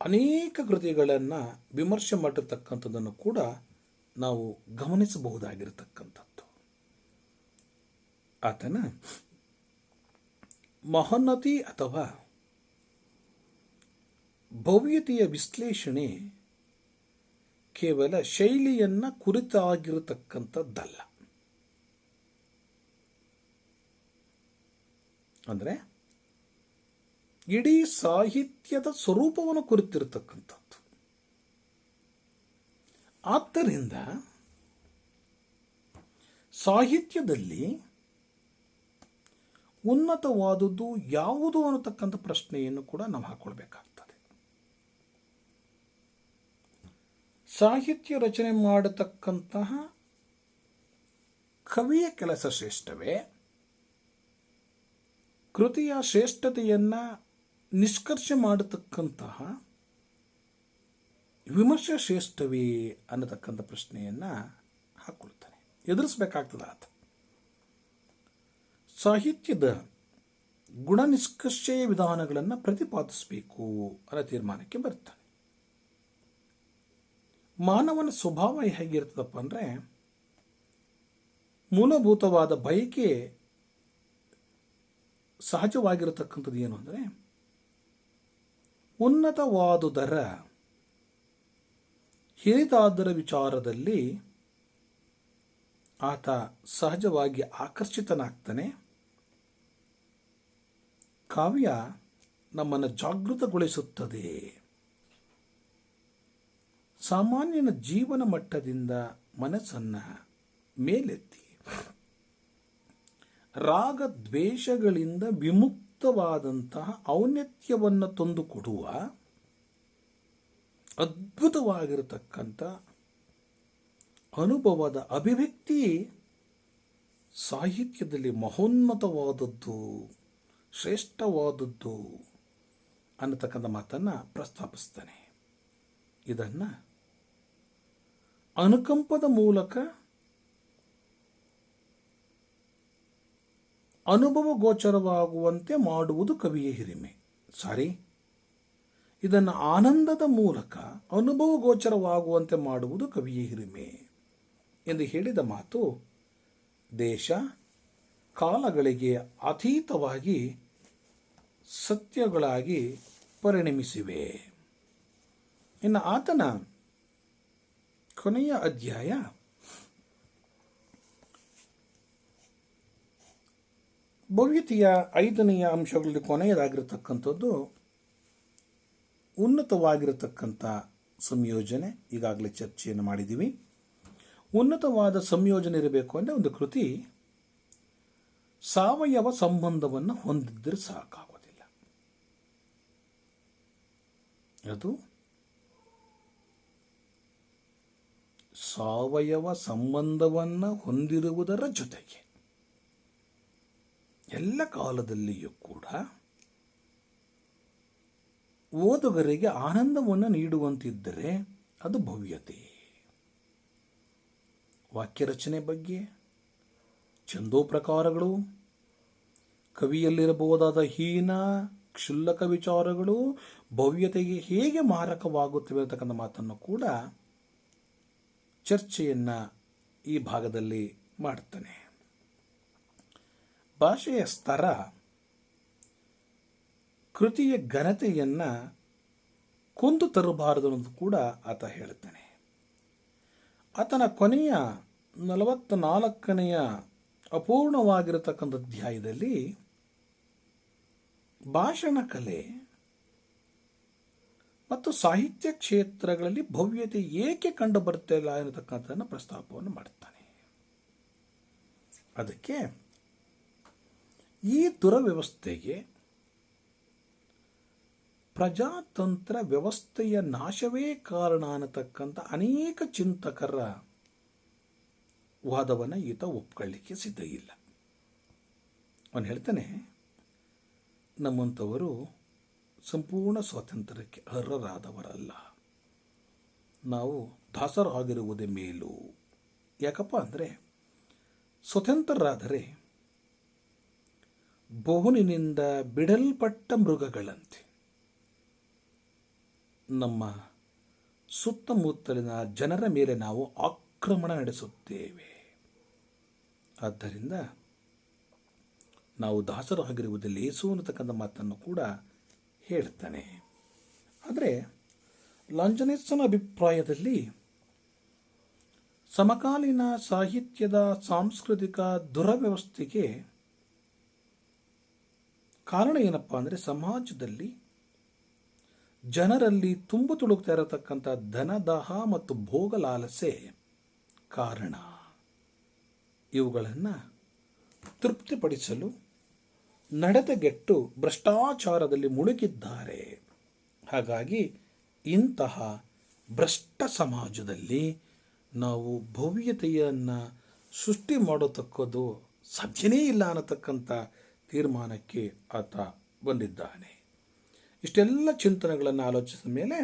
ಅನೇಕ ಕೃತಿಗಳನ್ನು ವಿಮರ್ಶೆ ಮಾಡಿರ್ತಕ್ಕಂಥದ್ದನ್ನು ಕೂಡ ನಾವು ಗಮನಿಸಬಹುದಾಗಿರತಕ್ಕಂಥದ್ದು. ಆತನ ಮಹೋನ್ನತಿ ಅಥವಾ ಭವ್ಯತೆಯ ವಿಶ್ಲೇಷಣೆ ಕೇವಲ ಶೈಲಿಯನ್ನು ಕುರಿತಾಗಿರತಕ್ಕಂಥದ್ದಲ್ಲ. ಅಂದರೆ ಇಡೀ ಸಾಹಿತ್ಯದ ಸ್ವರೂಪವನ್ನು ಕುರಿತಿರತಕ್ಕಂಥದ್ದು. ಆದ್ದರಿಂದ ಸಾಹಿತ್ಯದಲ್ಲಿ ಉನ್ನತವಾದುದು ಯಾವುದು ಅನ್ನತಕ್ಕಂಥ ಪ್ರಶ್ನೆಯನ್ನು ಕೂಡ ನಾವು ಹಾಕೊಳ್ಬೇಕಾಗ್ತದೆ. ಸಾಹಿತ್ಯ ರಚನೆ ಮಾಡತಕ್ಕಂತಹ ಕವಿಯ ಕೆಲಸ ಶ್ರೇಷ್ಠವೇ, ಕೃತಿಯ ಶ್ರೇಷ್ಠತೆಯನ್ನು ನಿಷ್ಕರ್ಷೆ ಮಾಡತಕ್ಕಂತಹ ವಿಮರ್ಶೆ ಶ್ರೇಷ್ಠವೇ ಅನ್ನತಕ್ಕಂಥ ಪ್ರಶ್ನೆಯನ್ನು ಹಾಕ್ಕೊಳ್ತಾನೆ, ಎದುರಿಸಬೇಕಾಗ್ತದೆ ಆತ. ಸಾಹಿತ್ಯದ ಗುಣ ನಿಷ್ಕರ್ಷೆಯ ವಿಧಾನಗಳನ್ನು ಪ್ರತಿಪಾದಿಸಬೇಕು ಅನ್ನೋ ತೀರ್ಮಾನಕ್ಕೆ ಬರ್ತಾನೆ. ಮಾನವನ ಸ್ವಭಾವ ಹೇಗಿರ್ತದಪ್ಪ ಅಂದರೆ, ಮೂಲಭೂತವಾದ ಬಯಕೆ ಸಹಜವಾಗಿರತಕ್ಕಂಥದ್ದು ಏನು ಅಂದರೆ, ಉನ್ನತವಾದುದರ ಹಿರಿದಾದರ ವಿಚಾರದಲ್ಲಿ ಆತ ಸಹಜವಾಗಿ ಆಕರ್ಷಿತನಾಗ್ತಾನೆ. ಕಾವ್ಯ ನಮ್ಮನ್ನು ಜಾಗೃತಗೊಳಿಸುತ್ತದೆ. ಸಾಮಾನ್ಯನ ಜೀವನ ಮಟ್ಟದಿಂದ ಮನಸ್ಸನ್ನು ಮೇಲೆತ್ತಿ ರಾಗ ದ್ವೇಷಗಳಿಂದ ವಿಮುಕ್ತವಾದಂತಹ ಔನ್ನತ್ಯವನ್ನು ತಂದುಕೊಡುವ ಅದ್ಭುತವಾಗಿರತಕ್ಕಂಥ ಅನುಭವದ ಅಭಿವ್ಯಕ್ತಿ ಸಾಹಿತ್ಯದಲ್ಲಿ ಮಹೋನ್ನತವಾದದ್ದು, ಶ್ರೇಷ್ಠವಾದದ್ದು ಅನ್ನತಕ್ಕಂಥ ಮಾತನ್ನು ಪ್ರಸ್ತಾಪಿಸ್ತಾನೆ. ಇದನ್ನು ಅನುಕಂಪದ ಮೂಲಕ ಅನುಭವ ಗೋಚರವಾಗುವಂತೆ ಮಾಡುವುದು ಕವಿಯ ಹಿರಿಮೆ. ಇದನ್ನು ಆನಂದದ ಮೂಲಕ ಅನುಭವ ಗೋಚರವಾಗುವಂತೆ ಮಾಡುವುದು ಕವಿಯ ಹಿರಿಮೆ ಎಂದು ಹೇಳಿದ ಮಾತು ದೇಶ ಕಾಲಗಳಿಗೆ ಅತೀತವಾಗಿ ಸತ್ಯಗಳಾಗಿ ಪರಿಣಮಿಸಿವೆ. ಇನ್ನು ಆತನ ಕೊನೆಯ ಅಧ್ಯಾಯ ಭವ್ಯತೆಯ 5ನೆಯ ಅಂಶಗಳಲ್ಲಿ ಕೊನೆಯದಾಗಿರತಕ್ಕಂಥದ್ದು ಉನ್ನತವಾಗಿರತಕ್ಕಂಥ ಸಂಯೋಜನೆ. ಈಗಾಗಲೇ ಚರ್ಚೆಯನ್ನು ಮಾಡಿದ್ದೀವಿ. ಉನ್ನತವಾದ ಸಂಯೋಜನೆ ಇರಬೇಕು ಅಂದರೆ ಒಂದು ಕೃತಿ ಸಾವಯವ ಸಂಬಂಧವನ್ನು ಹೊಂದಿದ್ದರೆ ಸಾಕಾಗೋದಿಲ್ಲ. ಅದು ಸಾವಯವ ಸಂಬಂಧವನ್ನು ಹೊಂದಿರುವುದರ ಜೊತೆಗೆ ಎಲ್ಲ ಕಾಲದಲ್ಲಿಯೂ ಕೂಡ ಓದುಗರಿಗೆ ಆನಂದವನ್ನು ನೀಡುವಂತಿದ್ದರೆ ಅದು ಭವ್ಯತೆ. ವಾಕ್ಯ ರಚನೆ ಬಗ್ಗೆ, ಛಂದೋಪ್ರಕಾರಗಳು, ಕವಿಯಲ್ಲಿರಬಹುದಾದ ಹೀನ ಕ್ಷುಲ್ಲಕ ವಿಚಾರಗಳು ಭವ್ಯತೆಗೆ ಹೇಗೆ ಮಾರಕವಾಗುತ್ತವೆ ಅಂತಕ್ಕಂಥ ಮಾತನ್ನು ಕೂಡ ಚರ್ಚೆಯನ್ನು ಈ ಭಾಗದಲ್ಲಿ ಮಾಡ್ತಾನೆ. ಭಾಷೆಯ ಸ್ತರ ಕೃತಿಯ ಘನತೆಯನ್ನು ಕೊಂದು ತರಬಾರದು ಅನ್ನೋದು ಕೂಡ ಆತ ಹೇಳ್ತಾನೆ. ಆತನ ಕೊನೆಯ 44ನೆಯ ಅಪೂರ್ಣವಾಗಿರತಕ್ಕಂಥ ಅಧ್ಯಾಯದಲ್ಲಿ ಭಾಷಣ ಕಲೆ ಮತ್ತು ಸಾಹಿತ್ಯ ಕ್ಷೇತ್ರಗಳಲ್ಲಿ ಭವ್ಯತೆ ಏಕೆ ಕಂಡು ಬರ್ತಿಲ್ಲ ಅನ್ನತಕ್ಕಂಥದ್ದನ್ನು ಪ್ರಸ್ತಾಪವನ್ನು ಮಾಡುತ್ತಾನೆ. ಅದಕ್ಕೆ ಈ ದುರವ್ಯವಸ್ಥೆಗೆ ಪ್ರಜಾತಂತ್ರ ವ್ಯವಸ್ಥೆಯ ನಾಶವೇ ಕಾರಣ ಅನ್ನತಕ್ಕಂಥ ಅನೇಕ ಚಿಂತಕರ ವಾದವನ್ನು ಈತ ಒಪ್ಕೊಳ್ಳಿಕ್ಕೆ ಸಿದ್ಧ ಇಲ್ಲ. ಅವನು ಹೇಳ್ತಾನೆ, ನಮ್ಮಂಥವರು ಸಂಪೂರ್ಣ ಸ್ವಾತಂತ್ರ್ಯಕ್ಕೆ ಅರ್ಹರಾದವರಲ್ಲ. ನಾವು ದಾಸರಾಗಿರುವುದೇ ಮೇಲು. ಯಾಕಪ್ಪ ಅಂದರೆ, ಸ್ವತಂತ್ರರಾದರೆ ಬಹುನಿನಿಂದ ಬಿಡಲ್ಪಟ್ಟ ಮೃಗಗಳಂತೆ ನಮ್ಮ ಸುತ್ತಮುತ್ತಲಿನ ಜನರ ಮೇಲೆ ನಾವು ಆಕ್ರಮಣ ನಡೆಸುತ್ತೇವೆ. ಆದ್ದರಿಂದ ನಾವು ದಾಸರಾಗಿರುವುದು ಲೇಸು ಅನ್ನತಕ್ಕಂಥ ಮಾತನ್ನು ಕೂಡ ಹೇಳ್ತಾನೆ. ಆದರೆ ಲಾಂಜನೆಸ್ಸನ ಅಭಿಪ್ರಾಯದಲ್ಲಿ ಸಮಕಾಲೀನ ಸಾಹಿತ್ಯದ ಸಾಂಸ್ಕೃತಿಕ ದುರವ್ಯವಸ್ಥೆಗೆ ಕಾರಣ ಏನಪ್ಪ ಅಂದರೆ, ಸಮಾಜದಲ್ಲಿ ಜನರಲ್ಲಿ ತುಂಬು ತುಳುಕ್ತಾ ಇರತಕ್ಕಂಥ ಧನದಾಹ ಮತ್ತು ಭೋಗಲಾಲಸೆ ಕಾರಣ. ಇವುಗಳನ್ನು ತೃಪ್ತಿಪಡಿಸಲು ನಡೆದಗೆಟ್ಟು ಭ್ರಷ್ಟಾಚಾರದಲ್ಲಿ ಮುಳುಗಿದ್ದಾರೆ. ಹಾಗಾಗಿ ಇಂತಹ ಭ್ರಷ್ಟ ಸಮಾಜದಲ್ಲಿ ನಾವು ಭವ್ಯತೆಯನ್ನು ಸೃಷ್ಟಿ ಮಾಡತಕ್ಕದ್ದು ಸಾಧ್ಯನೇ ಇಲ್ಲ ಅನ್ನತಕ್ಕಂಥ ತೀರ್ಮಾನಕ್ಕೆ ಆತ ಬಂದಿದ್ದಾನೆ. ಇಷ್ಟೆಲ್ಲ ಚಿಂತನೆಗಳನ್ನು ಆಲೋಚಿಸಿದ ಮೇಲೆ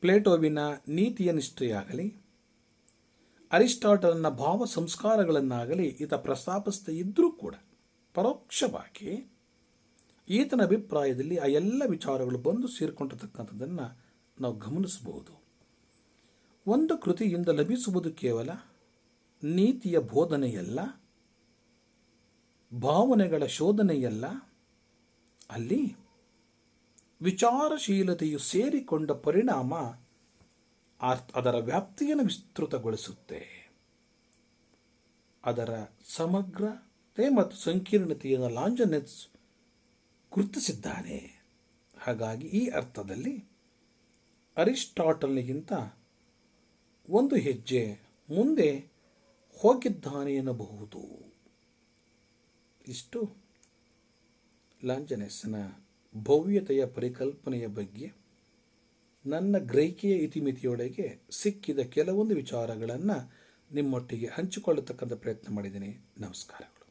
ಪ್ಲೇಟೋವಿನ ನೀತಿಯ ನಿಷ್ಠೆಯಾಗಲಿ, ಅರಿಸ್ಟಾಟಲನ ಭಾವ ಸಂಸ್ಕಾರಗಳನ್ನಾಗಲಿ ಈತ ಪ್ರಸ್ತಾಪಿಸದೇ ಇದ್ದರೂ ಕೂಡ ಪರೋಕ್ಷವಾಗಿ ಈತನ ಅಭಿಪ್ರಾಯದಲ್ಲಿ ಆ ಎಲ್ಲ ವಿಚಾರಗಳು ಬಂದು ಸೇರಿಕೊಂಡಿರ್ತಕ್ಕಂಥದ್ದನ್ನು ನಾವು ಗಮನಿಸಬಹುದು. ಒಂದು ಕೃತಿಯಿಂದ ಲಭಿಸುವುದು ಕೇವಲ ನೀತಿಯ ಬೋಧನೆಯಲ್ಲ, ಭಾವನೆಗಳ ಶೋಧನೆಯಲ್ಲ, ಅಲ್ಲಿ ವಿಚಾರಶೀಲತೆಯು ಸೇರಿಕೊಂಡ ಪರಿಣಾಮ ಅದರ ವ್ಯಾಪ್ತಿಯನ್ನು ವಿಸ್ತೃತಗೊಳಿಸುತ್ತೆ. ಅದರ ಸಮಗ್ರತೆ ಮತ್ತು ಸಂಕೀರ್ಣತೆಯನ್ನು ಲಾಂಜನೆಸ್ ಗುರುತಿಸಿದ್ದಾನೆ. ಹಾಗಾಗಿ ಈ ಅರ್ಥದಲ್ಲಿ ಅರಿಸ್ಟಾಟಲ್ನಿಗಿಂತ ಒಂದು ಹೆಜ್ಜೆ ಮುಂದೆ ಹೋಗಿದ್ದಾನೆ ಎನ್ನಬಹುದು. ಇಷ್ಟು ಲಾಂಜನೆಸ್ಸನ ಭವ್ಯತೆಯ ಪರಿಕಲ್ಪನೆಯ ಬಗ್ಗೆ ನನ್ನ ಗ್ರಹಿಕೆಯ ಇತಿಮಿತಿಯೊಳಗೆ ಸಿಕ್ಕಿದ ಕೆಲವೊಂದು ವಿಚಾರಗಳನ್ನು ನಿಮ್ಮೊಟ್ಟಿಗೆ ಹಂಚಿಕೊಳ್ಳತಕ್ಕಂಥ ಪ್ರಯತ್ನ ಮಾಡಿದ್ದೀನಿ. ನಮಸ್ಕಾರಗಳು.